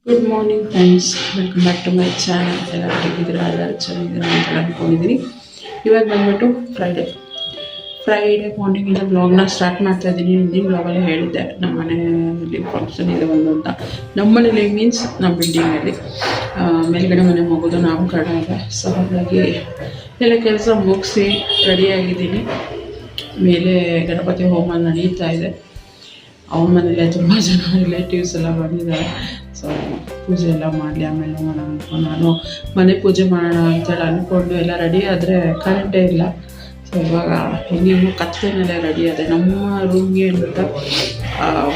Good morning friends, welcome back to my channel. ಎಲ್ಲ ಹೇಗಿದ್ದೀರಾ? ಎಲ್ಲರೂ ಚೆನ್ನಾಗಿದ್ದೀರಾ ಅಂತ ಅಂದ್ಕೊಂಡಿದ್ದೀನಿ. ಇವಾಗ ಬಂದ್ಬಿಟ್ಟು ಫ್ರೈಡೇ ಮಾರ್ನಿಂಗಿಂದ ಬ್ಲಾಗ್ನ ಸ್ಟಾರ್ಟ್ ಮಾಡ್ತಾ ಇದ್ದೀನಿ. ಹಿಂದಿನ ಬ್ಲಾಗಲ್ಲಿ ಹೇಳಿದ್ದೆ ನಮ್ಮ ಮನೆಯಲ್ಲಿ ಫಂಕ್ಷನ್ ಇದೆ ಒಂದು ಅಂತ. ನಮ್ಮ ಮನೇಲಿ ಮೀನ್ಸ್ ನಮ್ಮ ಬಿಲ್ಡಿಂಗಲ್ಲಿ ಮೇಲ್ಗಡೆ ಮನೆ ಮಗುದು ನಾಮಕರಣ ಇದೆ. ಸೊ ಹಾಗಾಗಿ ಎಲ್ಲ ಕೆಲಸ ಮುಗಿಸಿ ರೆಡಿಯಾಗಿದ್ದೀನಿ. ಮೇಲೆ ಗಣಪತಿ ಹೋಮ ನಡೀತಾ ಇದೆ. ಅವನ ಮನೇಲೆ ತುಂಬ ಜನ ರಿಲೇಟಿವ್ಸ್ ಎಲ್ಲ ಬಂದಿದ್ದಾರೆ. ಸೊ ಪೂಜೆ ಎಲ್ಲ ಮಾಡಲಿ, ಆಮೇಲೆ ಹೋಗೋಣ ಅಂದ್ಕೊಂಡು ನಾನು ಮನೆ ಪೂಜೆ ಮಾಡೋಣ ಅಂತೇಳಿ ಅಂದ್ಕೊಂಡು ಎಲ್ಲ ರೆಡಿ ಆದರೆ ಕರೆಂಟೇ ಇಲ್ಲ. ಸೊ ಇವಾಗ ಹೆಂಗೆ ಕತ್ತಲೆನೆಲ್ಲ ರೆಡಿ ಆದೆ. ನಮ್ಮ ರೂಮ್ಗೆ ಏನ್ಬಿಟ್ಟು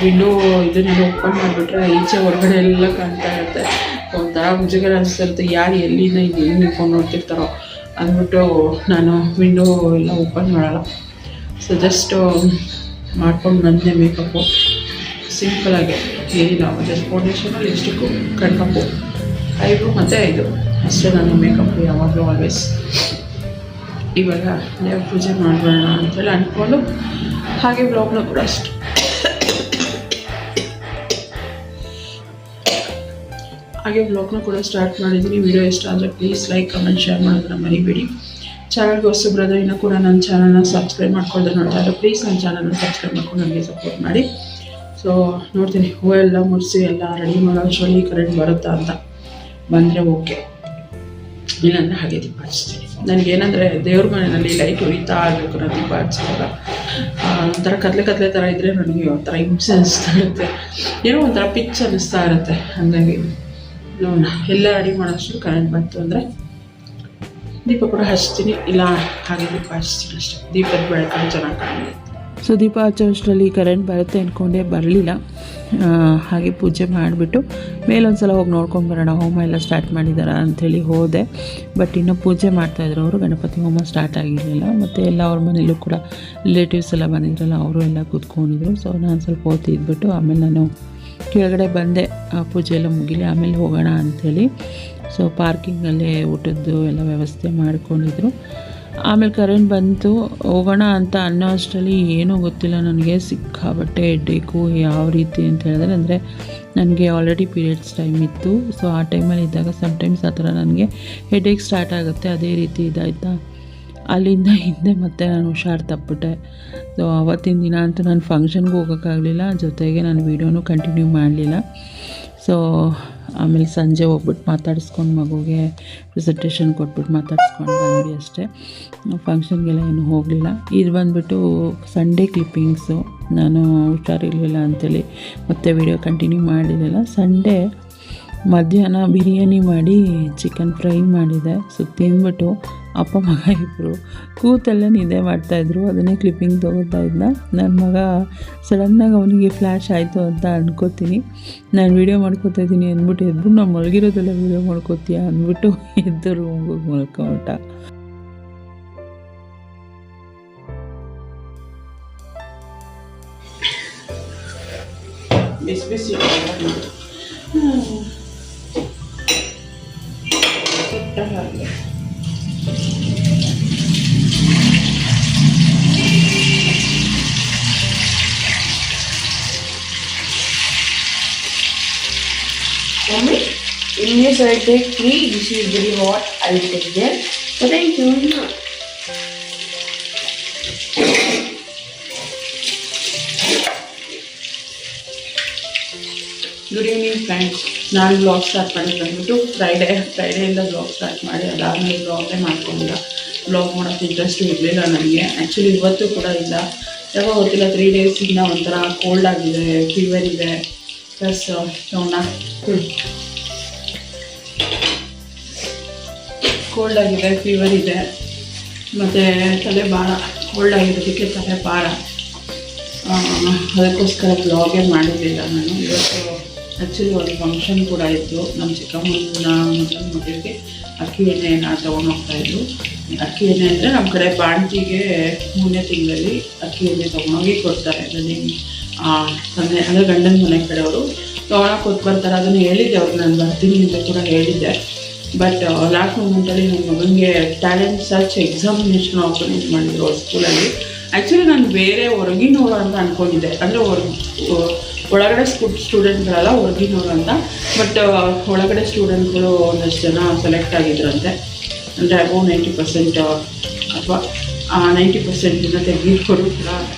ವಿಂಡೋ ಇದನ್ನೆಲ್ಲ ಓಪನ್ ಮಾಡಿಬಿಟ್ರೆ ಈಚೆ ಹೊರಗಡೆ ಎಲ್ಲ ಕಾಣ್ತಾ ಇರುತ್ತೆ. ಒಂಥರ ಮುಜುಗರ ಅನಿಸ್ತಿರುತ್ತೆ, ಯಾರು ಎಲ್ಲಿಂದ ಹಿಂಗೆ ಹೆಂಗೆ ನಿಂತ್ಕೊಂಡು ನೋಡ್ತಿರ್ತಾರೋ ಅಂದ್ಬಿಟ್ಟು ನಾನು ವಿಂಡೋ ಎಲ್ಲ ಓಪನ್ ಮಾಡಲ್ಲ. ಸೊ ಜಸ್ಟ್ ಮಾಡ್ಕೊಂಡು ಬಂದೆ. ಮೇಕಪ್ಪು ಸಿಂಪಲಾಗಿ ಏನಿಲ್ಲ, ಜಸ್ಟ್ ಫೌಂಡೇಶನು, ಲಿಪ್ಸ್ಟಿಕ್ಕು, ಕಣ್ಕಪ್ಪು, ಐಬ್ರೋ ಮತ್ತು ಇದು ಅಷ್ಟೇ ನನ್ನ ಮೇಕಪ್ಪು ಯಾವಾಗಲೂ ಆಲ್ವೇಸ್. ಇವಾಗ ದೇವ್ರ ಪೂಜೆ ಮಾಡೋಣ ಅಂತೆಲ್ಲ ಅಂದ್ಕೊಂಡು ಹಾಗೆ ಬ್ಲಾಗ್ನ ಕೂಡ ಸ್ಟಾರ್ಟ್ ಮಾಡಿದ್ದೀನಿ. ವಿಡಿಯೋ ಇಷ್ಟ ಆದರೆ ಪ್ಲೀಸ್ ಲೈಕ್, ಕಮೆಂಟ್, ಶೇರ್ ಮಾಡೋದನ್ನ ಮರಿಬೇಡಿ. ಚಾನಲ್ಗೆ ಹೊಸಬ್ರಾದ್ರೆ ಇನ್ನೂ ಕೂಡ ನನ್ನ ಚಾನಲ್ನ ಸಬ್ಸ್ಕ್ರೈಬ್ ಮಾಡ್ಕೊಳ್ದೆ ನೋಡ್ತಾ ಇದ್ದರೆ ಪ್ಲೀಸ್ ನನ್ನ ಚಾನಲ್ನ ಸಬ್ಸ್ಕ್ರೈಬ್ ಮಾಡ್ಕೊಂಡು ನನಗೆ ಸಪೋರ್ಟ್ ಮಾಡಿ. ಸೊ ನೋಡ್ತೀನಿ, ಹೂವೆಲ್ಲ ಮುಡಿಸಿ ಎಲ್ಲ ರೆಡಿ ಮಾಡೋ ಅಷ್ಟರಲ್ಲಿ ಕರೆಂಟ್ ಬರುತ್ತಾ ಅಂತ. ಬಂದರೆ ಓಕೆ, ಇಲ್ಲಾಂದರೆ ಹಾಗೆ ದೀಪ ಹಚ್ತೀನಿ. ನನಗೇನಂದರೆ ದೇವ್ರ ಮನೆಯಲ್ಲಿ ಲೈಟ್ ಉರಿತಾ ಆಗಬೇಕು. ನಾನು ದೀಪ ಹಚ್ಚಿದಾಗ ಒಂಥರ ಕತ್ಲೆ ಥರ ಇದ್ದರೆ ನನಗೆ ಒಂಥರ ಹಿಂಸೆ ಅನಿಸ್ತಾ ಇರುತ್ತೆ, ಏನೋ ಒಂಥರ ಪಿಚ್ ಅನ್ನಿಸ್ತಾ ಇರುತ್ತೆ. ಹಾಗಾಗಿ ನೋಡೋಣ, ಎಲ್ಲ ರೆಡಿ ಮಾಡೋಷ್ಟು ಕರೆಂಟ್ ಬಂತು ಅಂದರೆ ದೀಪ ಕೂಡ ಹಚ್ತೀನಿ, ಇಲ್ಲ ಹಾಗೆ ದೀಪ ಹಚ್ತೀನಿ ಅಷ್ಟೇ. ದೀಪದ ಬೆಳಕು ಚೆನ್ನಾಗಿ ಕಾಣುತ್ತೆ. ಸೊ ದೀಪ ಹಚ್ಚೋಷ್ಟರಲ್ಲಿ ಕರೆಂಟ್ ಬರುತ್ತೆ ಅಂದ್ಕೊಂಡೆ, ಬರಲಿಲ್ಲ. ಹಾಗೆ ಪೂಜೆ ಮಾಡಿಬಿಟ್ಟು ಮೇಲೊಂದ್ಸಲ ಹೋಗಿ ನೋಡ್ಕೊಂಡು ಬರೋಣ, ಹೋಮ ಎಲ್ಲ ಸ್ಟಾರ್ಟ್ ಮಾಡಿದಾರ ಅಂಥೇಳಿ ಹೋದೆ. ಬಟ್ ಇನ್ನೂ ಪೂಜೆ ಮಾಡ್ತಾಯಿದ್ರು ಅವರು, ಗಣಪತಿ ಹೋಮ ಸ್ಟಾರ್ಟ್ ಆಗಿರಲಿಲ್ಲ. ಮತ್ತು ಎಲ್ಲ ಅವ್ರ ಮನೇಲೂ ಕೂಡ ರಿಲೇಟಿವ್ಸ್ ಎಲ್ಲ ಬಂದಿದ್ರಲ್ಲ, ಅವರು ಎಲ್ಲ ಕೂತ್ಕೊಂಡಿದ್ರು. ಸೊ ನಾನು ಸ್ವಲ್ಪ ಹೊತ್ತು ಇದ್ಬಿಟ್ಟು ಆಮೇಲೆ ನಾನು ಕೆಳಗಡೆ ಬಂದೆ, ಪೂಜೆ ಎಲ್ಲ ಮುಗಿಲಿ ಆಮೇಲೆ ಹೋಗೋಣ ಅಂಥೇಳಿ. ಸೊ ಪಾರ್ಕಿಂಗಲ್ಲೇ ಊಟದ್ದು ಎಲ್ಲ ವ್ಯವಸ್ಥೆ ಮಾಡ್ಕೊಂಡಿದ್ರು. ಆಮೇಲೆ ಕರೆಂಟ್ ಬಂತು, ಹೋಗೋಣ ಅಂತ ಅನ್ನೋ ಅಷ್ಟರಲ್ಲಿ ಏನೂ ಗೊತ್ತಿಲ್ಲ ನನಗೆ, ಸಿಕ್ಕಾಬಟ್ಟೆ ಹೆಡ್ಡೇಕು. ಯಾವ ರೀತಿ ಅಂತ ಹೇಳಿದ್ರೆ, ಅಂದರೆ ನನಗೆ ಆಲ್ರೆಡಿ ಪೀರಿಯಡ್ಸ್ ಟೈಮ್ ಇತ್ತು. ಸೊ ಆ ಟೈಮಲ್ಲಿ ಇದ್ದಾಗ ಸಮ್ಟೈಮ್ಸ್ ಆ ಥರ ನನಗೆ ಹೆಡ್ಡೇಕ್ ಸ್ಟಾರ್ಟ್ ಆಗುತ್ತೆ. ಅದೇ ರೀತಿ ಇದಾಯ್ತಾ, ಅಲ್ಲಿಂದ ಹಿಂದೆ ಮತ್ತೆ ನಾನು ಹುಷಾರು ತಪ್ಪಿಬಿಟ್ಟೆ. ಸೊ ಆವತ್ತಿನ ದಿನ ಅಂತೂ ನಾನು ಫಂಕ್ಷನ್ಗೂ ಹೋಗೋಕ್ಕಾಗಲಿಲ್ಲ, ಜೊತೆಗೆ ನಾನು ವೀಡಿಯೋನೂ ಕಂಟಿನ್ಯೂ ಮಾಡಲಿಲ್ಲ. ಸೊ ಆಮೇಲೆ ಸಂಜೆ ಹೋಗ್ಬಿಟ್ಟು ಮಾತಾಡಿಸ್ಕೊಂಡು ಮಗುಗೆ ಪ್ರೆಸೆಂಟೇಷನ್ ಕೊಟ್ಬಿಟ್ಟು ಮಾತಾಡಿಸ್ಕೊಂಡು ಬಂದ್ವಿ ಅಷ್ಟೇ. ಫಂಕ್ಷನ್ಗೆಲ್ಲ ಏನೂ ಹೋಗಲಿಲ್ಲ. ಇದು ಬಂದುಬಿಟ್ಟು ಸಂಡೇ ಕ್ಲಿಪ್ಪಿಂಗ್ಸು. ನಾನು ಹುಷಾರಿರಲಿಲ್ಲ ಅಂಥೇಳಿ ಮತ್ತೆ ವಿಡಿಯೋ ಕಂಟಿನ್ಯೂ ಮಾಡಲಿಲ್ಲ. ಸಂಡೇ ಮಧ್ಯಾಹ್ನ ಬಿರಿಯಾನಿ ಮಾಡಿ ಚಿಕನ್ ಫ್ರೈ ಮಾಡಿದೆ. ಸೊ ತಿಂದ್ಬಿಟ್ಟು ಅಪ್ಪ ಮಗ ಇಬ್ಬರು ಕೂತಲ್ಲೇ ನಿದ್ದೆ ಮಾಡ್ತಾಯಿದ್ರು. ಅದನ್ನೇ ಕ್ಲಿಪ್ಪಿಂಗ್ ತೊಗೋತಾ ಇದ್ದ ನನ್ನ ಮಗ. ಸಡನ್ನಾಗಿ ಅವನಿಗೆ ಫ್ಲ್ಯಾಶ್ ಆಯಿತು ಅಂತ ಅಂದ್ಕೋತೀನಿ. ನಾನು ವೀಡಿಯೋ ಮಾಡ್ಕೋತಾ ಇದ್ದೀನಿ ಅಂದ್ಬಿಟ್ಟು ಎದ್ಬಿಟ್ಟು ನಾವು ಮಲಗಿರೋದೆಲ್ಲ ವೀಡಿಯೋ ಮಾಡ್ಕೋತೀಯ ಅಂದ್ಬಿಟ್ಟು ಎದ್ದು ರೂಮ್ಗೆ ಹೋಗಿ ಮಲ್ಕೊಂಬಿಟ್ಟ. ಬಿಸಿ ಬಿಸಿ Mommy, in this I take 3. This is very hot. I will take there. So thank you. Good evening friends. ನಾನು ಬ್ಲಾಗ್ ಸ್ಟಾರ್ಟ್ ಮಾಡಿ ಬಂದ್ಬಿಟ್ಟು ಫ್ರೈಡೆಯಿಂದ ಬ್ಲಾಗ್ ಸ್ಟಾರ್ಟ್ ಮಾಡಿ ಅದಾದಮೇಲೆ ಬ್ಲಾಗೇ ಮಾಡ್ಕೊಂಡಿಲ್ಲ. ಬ್ಲಾಗ್ ಮಾಡೋಕ್ಕೆ ಇಂಟ್ರೆಸ್ಟು ಇರಲಿಲ್ಲ ನನಗೆ. ಆ್ಯಕ್ಚುಲಿ ಇವತ್ತು ಕೂಡ ಇಲ್ಲ, ಯಾವಾಗ ಗೊತ್ತಿಲ್ಲ. 3 ಡೇಸಿಂದ ಒಂಥರ ಕೋಲ್ಡ್ ಆಗಿದೆ, ಫೀವರ್ ಇದೆ, ಪ್ಲಸ್ ಕೋಲ್ಡ್ ಆಗಿದೆ, ಫೀವರ್ ಇದೆ, ಮತ್ತು ತಲೆ ಭಾರ. ಕೋಲ್ಡ್ ಆಗಿರೋದಕ್ಕೆ ತಲೆ ಭಾರ, ಅದಕ್ಕೋಸ್ಕರ ಬ್ಲಾಗೇ ಮಾಡಿರಲಿಲ್ಲ ನಾನು. ಇವತ್ತು ಆ್ಯಕ್ಚುಲಿ ಒಂದು ಫಂಕ್ಷನ್ ಕೂಡ ಇತ್ತು. ನಮ್ಮ ಚಿಕ್ಕಮ್ಮನ ಮದುವೆಗೆ ಅಕ್ಕಿ ಎಣ್ಣೆಯನ್ನು ತೊಗೊಂಡೋಗ್ತಾಯಿದ್ರು. ಅಕ್ಕಿ ಎಣ್ಣೆ ಅಂದರೆ ನಮ್ಮ ಕಡೆ ಬಾಣ್ತಿಗೆ 3ನೇ ತಿಂಗಳಲ್ಲಿ ಅಕ್ಕಿ ಎಣ್ಣೆ ತೊಗೊಂಡೋಗಿ ಕೊಡ್ತಾರೆ. ತಂದೆ ಅಂದರೆ ಗಂಡನ ಮನೆ ಕಡೆಯವರು ತೊಗೊಳಕ್ಕೆ ಕೊಟ್ಟು ಬರ್ತಾರೆ. ಅದನ್ನು ಹೇಳಿದ್ದೆ ಅವ್ರಿಗೆ, ನಾನು ಬರ್ತೀನಿ ಅಂತ ಕೂಡ ಹೇಳಿದ್ದೆ. ಬಟ್ ಲಾಸ್ಟ್ ಮೂಮೆಂಟಲ್ಲಿ ನನ್ನ ಮಗನಿಗೆ ಟ್ಯಾಲೆಂಟ್ ಸರ್ಚ್ ಎಕ್ಸಾಮಿನೇಷನ್ ಆರ್ಗನೈಸ್ ಮಾಡಿದ್ರು ಅವ್ರ ಸ್ಕೂಲಲ್ಲಿ. ಆ್ಯಕ್ಚುಲಿ ನಾನು ಬೇರೆ ಹೊರಗಿನವರು ಅಂತ ಅಂದ್ಕೊಂಡಿದ್ದೆ, ಅಂದರೆ ಒಳಗಡೆ ಸ್ಟೂಡೆಂಟ್ಗಳಲ್ಲ ಹೊರಗಿನವರು ಅಂತ. ಬಟ್ ಒಳಗಡೆ ಸ್ಟೂಡೆಂಟ್ಗಳು ಒಂದಷ್ಟು ಜನ ಸೆಲೆಕ್ಟ್ ಆಗಿದ್ರಂತೆ, ಅಂದರೆ ಅಬೌವ್ 90% ಅಥವಾ 90% ತೆಗೆದಿಟ್ಕೊಂಡು ಕೂಡ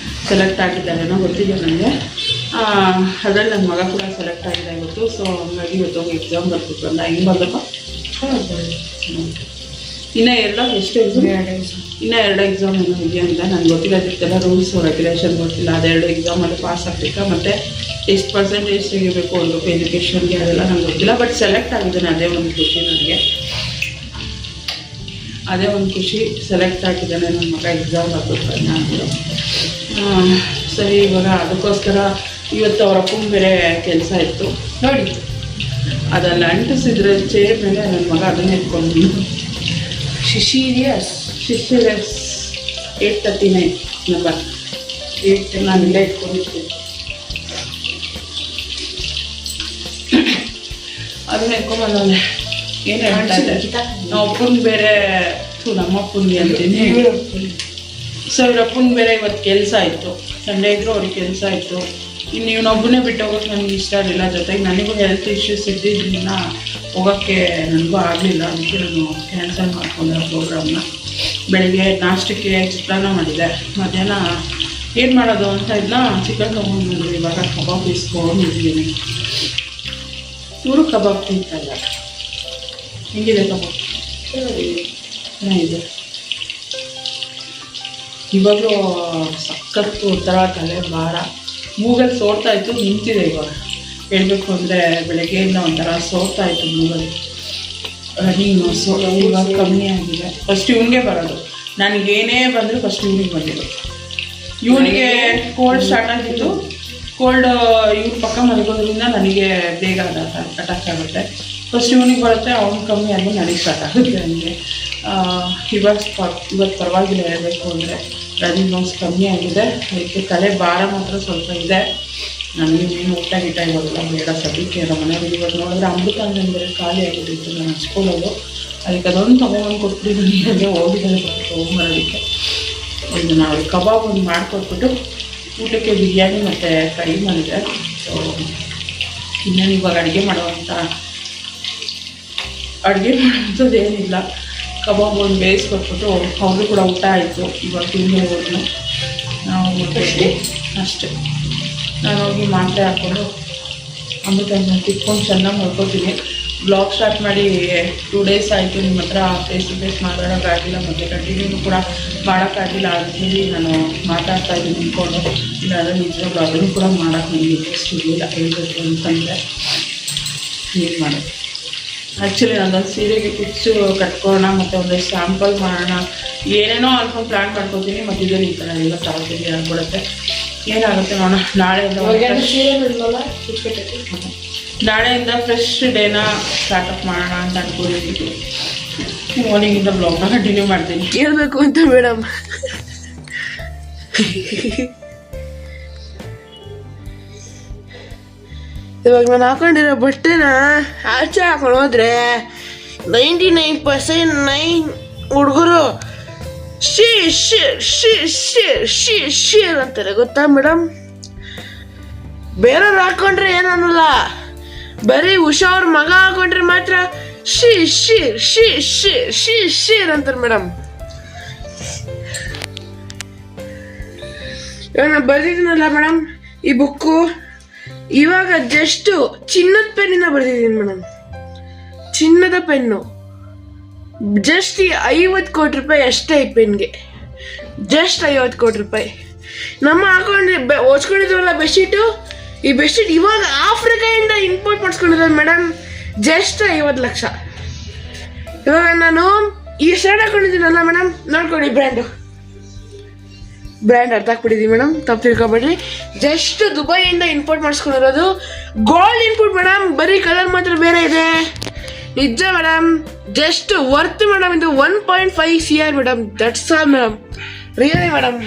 ಸೆಲೆಕ್ಟ್ ಆಗಿದ್ದಾರೇನೋ ಗೊತ್ತಿಲ್ಲ ನನಗೆ. ಅದರಲ್ಲಿ ನನ್ನ ಮಗ ಕೂಡ ಸೆಲೆಕ್ಟ್ ಆಗಿದೆ ಇವತ್ತು. ಸೊ ಹಂಗಾಗಿ ಇವತ್ತು ಹೋಗಿ ಎಕ್ಸಾಮ್ ಬರ್ಬಿಟ್ಟು ಬಂದ. ಹೆಂಗೆ ಬಂದಪ್ಪ? ಇನ್ನೂ ಎಷ್ಟು ಎಕ್ಸಾಮ್? ಇನ್ನೂ 2 ಎಕ್ಸಾಮ್ ಏನೋ ಇದೆಯಾ ಅಂತ ನನಗೆ ಗೊತ್ತಿಲ್ಲ. ಅದಕ್ಕೆಲ್ಲ ರೂಲ್ಸ್ ರೆಗ್ಯುಲೇಷನ್ ಗೊತ್ತಿಲ್ಲ. ಅದು 2 ಎಕ್ಸಾಮಲ್ಲಿ ಪಾಸ್ ಆಗಬೇಕಾ, ಮತ್ತು ಎಷ್ಟು ಪರ್ಸೆಂಟೇಜ್ ತೆಗಿಬೇಕು ಒಂದು ಎಜುಕೇಷನ್ಗೆ, ಅದೆಲ್ಲ ನಂಗೆ ಗೊತ್ತಿಲ್ಲ. ಬಟ್ ಸೆಲೆಕ್ಟ್ ಆಗಿದ್ದಾನೆ, ಅದೇ ಒಂದು ಖುಷಿ ನನಗೆ. ಅದೇ ಒಂದು ಖುಷಿ, ಸೆಲೆಕ್ಟ್ ಆಗಿದ್ದಾನೆ ನನ್ನ ಮಗ ಎಕ್ಸಾಮ್ ಬರ್ಬಿಟ್ಟು ನಾನು. ಸರಿ, ಇವಾಗ ಅದಕ್ಕೋಸ್ಕರ ಇವತ್ತು ಅವ್ರ ಅಪ್ಪಂಗೆ ಬೇರೆ ಕೆಲಸ ಇತ್ತು ನೋಡಿ. ಅದೆಲ್ಲ ಅಂಟಿಸಿದ್ರೆ ಚೇರ್ ಮೇಲೆ ನನ್ನ ಮಗ ಅದನ್ನೇ ಇಟ್ಕೊಂಡು ಶಿಶಿರಿಯಸ್ 839 ನಂಬರ್ 8 ನಾನು ಇಲ್ಲೇ ಇಟ್ಕೊಂಡಿರ್ತೀನಿ. ಅದನ್ನ ಇಟ್ಕೊಂಬಂದವನೆ. ಏನು ಹೇಳ್ತಾ ಇದ್ದೆ, ನಮ್ಮ ಅಪ್ಪನ ಬೇರೆ ನಮ್ಮ ಅಪ್ಪನಿಗೆ ಅಂತೀನಿ. ಸೊ ಇವ್ರಪ್ಪನಿಗೆ ಬೇರೆ ಇವತ್ತು ಕೆಲಸ ಇತ್ತು, ಸಂಡೇ ಇದ್ದರೂ ಅವ್ರಿಗೆ ಕೆಲಸ ಇತ್ತು. ಇನ್ನು ಇವನೊಬ್ಬನೇ ಬಿಟ್ಟು ಹೋಗೋಕ್ಕೆ ನನಗೆ ಇಷ್ಟ ಆಗಲಿಲ್ಲ. ಜೊತೆಗೆ ನನಗೂ ಹೆಲ್ತ್ ಇಶ್ಯೂಸ್ ಇದ್ದಿದ್ದರಿಂದ ಹೋಗೋಕ್ಕೆ ನನಗೂ ಆಗಲಿಲ್ಲ. ಅದಕ್ಕೆ ನಾನು ಕ್ಯಾನ್ಸಲ್ ಮಾಡ್ಕೊಂಡೆ ಪ್ರೋಗ್ರಾಮ್ನ. ಬೆಳಗ್ಗೆ ನಾಷ್ಟಕ್ಕೆ ಚಿತ್ರಾನ್ನ ಮಾಡಿದೆ, ಮಧ್ಯಾಹ್ನ ಏನು ಮಾಡೋದು ಅಂತ ಇದನ್ನ ಚಿಕನ್ ತೊಗೊಂಡು ಇವಾಗ ಕಬಾಬ್ ಇಸ್ಕೊಂಡಿದ್ದೀನಿ. ಇವರು ಕಬಾಬ್ ತಿಂತಲ್ಲ. ಹೆಂಗಿದೆ ಕಬಾಬ್? ಚೆನ್ನಾಗಿದೆ. ಇವಾಗಲೂ ಸಖತ್ತು ಒಂಥರ ತಲೆ ಭಾರ, ಮೂಗಲ್ಲಿ ಸೋರ್ತಾ ಇತ್ತು, ನಿಂತಿದೆ ಇವಾಗ. ಹೇಳಬೇಕು ಅಂದರೆ ಬೆಳಗ್ಗೆಯಿಂದ ಒಂಥರ ಸೋರ್ತಾ ಇತ್ತು ಮೂಗಲ್ಲಿ. ರನ್ನಿಂಗ್ ನೋಸು ಇವಾಗ ಕಮ್ಮಿ ಆಗಿದೆ. ಫಸ್ಟ್ ಇವನಿಗೆ ಬರೋದು, ನನಗೇನೇ ಬಂದರೂ ಫಸ್ಟ್ ಇವನಿಗೆ ಬಂದಿರೋದು. ಇವನಿಗೆ ಕೋಲ್ಡ್ ಸ್ಟಾರ್ಟ್ ಆಗಿತ್ತು. ಕೋಲ್ಡ್ ಇವ್ರ ಪಕ್ಕ ಮಲ್ಗೋದ್ರಿಂದ ನನಗೆ ಬೇಗ ಅಟ್ಯಾಕ್ ಆಗುತ್ತೆ. ಫಸ್ಟ್ ಇವನಿಗೆ ಬರುತ್ತೆ, ಅವ್ನು ಕಮ್ಮಿ ಆಗಿ ನನಗೆ ಸ್ಟಾರ್ಟ್ ಆಗುತ್ತೆ. ನನಗೆ ಇವತ್ತು ಪರವಾಗಿಲ್ಲ. ಹೇಳಬೇಕು ಅಂದರೆ ರನ್ನಿಂಗ್ ನೋಸ್ ಕಮ್ಮಿ ಆಗಿದೆ. ಅದಕ್ಕೆ ತಲೆ ಭಾರ ಮಾತ್ರ ಸ್ವಲ್ಪ ಇದೆ. ನನಗೆ ಏನು ಊಟ ಗೀಟ ಇವಾಗೆಲ್ಲ ಬೇಡ ಸದ್ಯಕ್ಕೆ. ನಮ್ಮ ಮನೆಯಲ್ಲಿ ಇವಾಗ ನೋಡಿದ್ರೆ ಅಮೃತಾಂಜನ್ ಬೇರೆ ಖಾಲಿ ಆಗಿದ್ದು ನಾನು ಹಚ್ಕೊಳ್ಳೋದು. ಅದಕ್ಕೆ ಅದೊಂದು ತೊಗೊಂಡು ಕೊಟ್ಬಿಟ್ಟು ನೀರಿಗೆ ಹೋಗಿದ್ದಾರೆ ತೊಗೊಂಬರೋದಕ್ಕೆ. ಒಂದು ನಾವು ಕಬಾಬ್ ಒಂದು ಮಾಡಿಕೊಟ್ಬಿಟ್ಟು ಊಟಕ್ಕೆ ಬಿರಿಯಾನಿ ಮತ್ತು ಫ್ರೈ ಮಾಡಿದೆ. ಸೊ ಇನ್ನೇನು ಇವಾಗ ಅಡುಗೆ ಮಾಡೋವಂಥದ್ದು ಏನಿಲ್ಲ. ಕಬಾಬ್ ಒಂದು ಬೇಯಿಸ್ಕೊಟ್ಬಿಟ್ಟು ಅವರು ಕೂಡ ಊಟ ಆಯಿತು. ಇವಾಗ ತಿಂದು ಹೋದ್ರು, ನಾವು ಊಟಕ್ಕೆ ಅಷ್ಟೇ. ನಾನು ಹೋಗಿ ಮಾತ್ರೆ ಹಾಕ್ಕೊಂಡು ಅಮೃತಾಂಜನ್ ತಿಕ್ಕೊಂಡು ಚೆನ್ನಾಗಿ ನೋಡ್ಕೊತೀನಿ. ಬ್ಲಾಗ್ ಸ್ಟಾರ್ಟ್ ಮಾಡಿ 2 ಡೇಸ್ ಆಯಿತು. ನಿಮ್ಮ ಹತ್ರ ಫೇಸ್ ಟು ಫೇಸ್ ಮಾತಾಡೋಕ್ಕಾಗಿಲ್ಲ, ಮತ್ತು ಕಂಟಿನ್ಯೂ ಕೂಡ ಮಾಡೋಕ್ಕಾಗಿಲ್ಲ. ಅದರಲ್ಲಿ ನಾನು ಮಾತಾಡ್ತಾ ಇದ್ದೀನಿ ಅಂದ್ಕೊಂಡು. ಇಲ್ಲಾಂದರೆ ನಿಜವಾಗ್ಲೂ ಅದನ್ನು ಕೂಡ ಮಾಡೋಕ್ಕೆ ನನಗೆ ಇಂಟ್ರೆಸ್ಟ್ ಇರಲಿಲ್ಲ, ಹೇಳಬೇಕು ಅಂತಂದರೆ. ಏನು ಮಾಡೋದು, ಆ್ಯಕ್ಚುಲಿ ನಾನೊಂದು ಸೀರೆಗೆ ಕುಚ್ಚು ಕಟ್ಕೊಳ್ಳೋಣ ಮತ್ತು ಒಂದಷ್ಟು ಸ್ಯಾಂಪಲ್ ಮಾಡೋಣ ಏನೇನೋ ಅನ್ಕೊಂಡು ಪ್ಲ್ಯಾನ್ ಮಾಡ್ಕೊತೀನಿ. ಮತ್ತು ಇದರಲ್ಲಿ ಈ ಥರ ಎಲ್ಲ ತಗೊಳ್ತೀನಿ ಆಗ್ಬಿಡುತ್ತೆ. ಏನಾಗುತ್ತೆ ನೋಡೋಣ. ನಾಳೆಯಿಂದ ಫ್ರೆಶ್ ಡೇನ ಸ್ಟಾರ್ಟಪ್ ಮಾಡೋಣ ಅಂತ ಅನ್ಕೊಂಡಿದ್ದೀನಿ. ಮಾರ್ನಿಂಗಿಂದ ಬ್ಲಾಗ್ನ ಕಂಟಿನ್ಯೂ ಮಾಡ್ತೀನಿ. ಹೇಳ್ಬೇಕು ಅಂತ ಮೇಡಮ್. ಇವಾಗ ನಾನು ಹಾಕೊಂಡಿರೋ ಬಟ್ಟೆನ ಆಚೆ ಹಾಕೊಂಡು ಹೋದ್ರೆ 99% ಹುಡುಗರು ಶೀರ್ ಅಂತಾರೆ, ಗೊತ್ತಾ ಮೇಡಮ್? ಬೇರೆಯವ್ರು ಹಾಕೊಂಡ್ರೆ ಏನನ್ನಲ್ಲ, ಬರೀ ಉಷಾ ಅವ್ರ ಮಗ ಹಾಕೊಂಡ್ರೆ ಮಾತ್ರ ಶೀರ್ ಅಂತಾರೆ ಮೇಡಮ್. ಇವಾಗ ನಾನು ಬರ್ದಿದ್ದೀನಲ್ಲ ಮೇಡಮ್ ಈ ಬುಕ್ಕು, ಇವಾಗ ಜಸ್ಟ್ ಚಿನ್ನದ ಪೆನ್ನಿಂದ ಬರ್ದಿದ್ದೀನಿ ಮೇಡಮ್. ಚಿನ್ನದ ಪೆನ್ನು ಜಸ್ಟ್ ಈ 50 ಕೋಟಿ ರೂಪಾಯಿ ಅಷ್ಟೇ. ಈ ಪೆನ್ಗೆ ಜಸ್ಟ್ 50 ಕೋಟಿ ರೂಪಾಯಿ. ನಮ್ಮ ಹಾಕೊಂಡ್ರೆ ಓದ್ಕೊಂಡಿದ್ವಲ್ಲ ಬೆಡ್ಶೀಟು, ಈ ಬೆಡ್ಶೀಟ್ ಇವಾಗ ಆಫ್ರಿಕಾಯಿಂದ ಇಂಪೋರ್ಟ್ ಮಾಡಿಸ್ಕೊಂಡಿದ್ದಾರೆ ಮೇಡಮ್. ಜಸ್ಟ್ 50 ಲಕ್ಷ. ಇವಾಗ ನಾನು ಈ ಶರ್ಟ್ ಹಾಕೊಂಡಿದ್ದೀನಲ್ಲ ಮೇಡಮ್, ನೋಡ್ಕೊಳ್ಳಿ ಬ್ರ್ಯಾಂಡ್ ಅರ್ಥ ಹಾಕ್ಬಿಟ್ಟಿದ್ದೀವಿ ಮೇಡಮ್, ತಪ್ಪು ತಿಳ್ಕೊಬೇಡ್ರಿ. ಜಸ್ಟ್ ದುಬೈಯಿಂದ ಇಂಪೋರ್ಟ್ ಮಾಡಿಸ್ಕೊಂಡಿರೋದು. ಗೋಲ್ಡ್ ಇನ್ಪುಟ್ ಮೇಡಮ್, ಬರೀ ಕಲರ್ ಮಾತ್ರ ಬೇರೆ ಇದೆ. ನಿಜ ಮೇಡಮ್, ಜಸ್ಟ್ ವರ್ತ್ ಮೇಡಮ್. ಇದು 1.5 CR madam, that's all madam, really madam.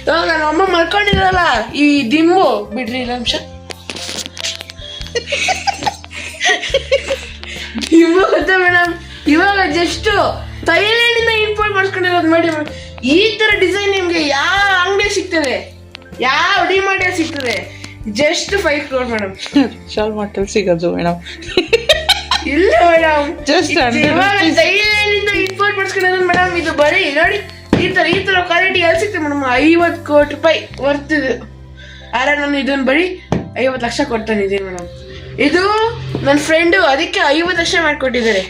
ಇವಾಗ ನಮ್ಮ ಅಮ್ಮ ಮಲ್ಕೊಂಡಿರಲ್ಲ ಈ ದಿಂಬು ಬಿಡ್ರಿ ನಿಮಿಷ. ದಿಂಬು ಗೊತ್ತಾ ಮೇಡಮ್, ಇವಾಗ ಜಸ್ಟ್ ಥೈಲ್ಯಾಂಡಿಂದ ಇಂಪೋರ್ಟ್ ಮಾಡಿಸ್ಕೊಂಡಿರೋದು ನೋಡಿ. ಈ ತರ ಡಿಸೈನ್ ನಿಮ್ಗೆ ಯಾವ ಅಂಗಡಿ ಸಿಗ್ತದೆ, ಯಾವ ಡಿಮಾರ್ಟ್ ಸಿಗ್ತದೆ? Just 5 crore madam. ಶಾಲ್ ಮಾಟಲ್ ಸಿಗೋದು ಮೇಡಮ್. ಇಲ್ಲ ಮೇಡಮ್, ಜಸ್ಟ್ ಇಂಪೋರ್ಟ್ ಮಾಡಿಸ್ಕೊಳ್ಳೋದು ಮೇಡಮ್. ಇದು ಬರೀ ನೋಡಿ ಈ ತರ ಕ್ವಾಲಿಟಿ ಎಲ್ಲಿ ಸಿಗ್ತದೆ ಮೇಡಮ್? 50 ಕೋಟಿ ರೂಪಾಯಿ ವರ್ತಿದೆ. ಆದ್ರೆ ನಾನು ಇದನ್ನ ಬರೀ 50 ಲಕ್ಷ ಕೊಡ್ತಾನಿದ್ದೀನಿ ಮೇಡಮ್. ಇದು ನನ್ನ ಫ್ರೆಂಡು ಅದಕ್ಕೆ 50 ಲಕ್ಷ ಮಾಡಿಕೊಟ್ಟಿದ್ದಾರೆ.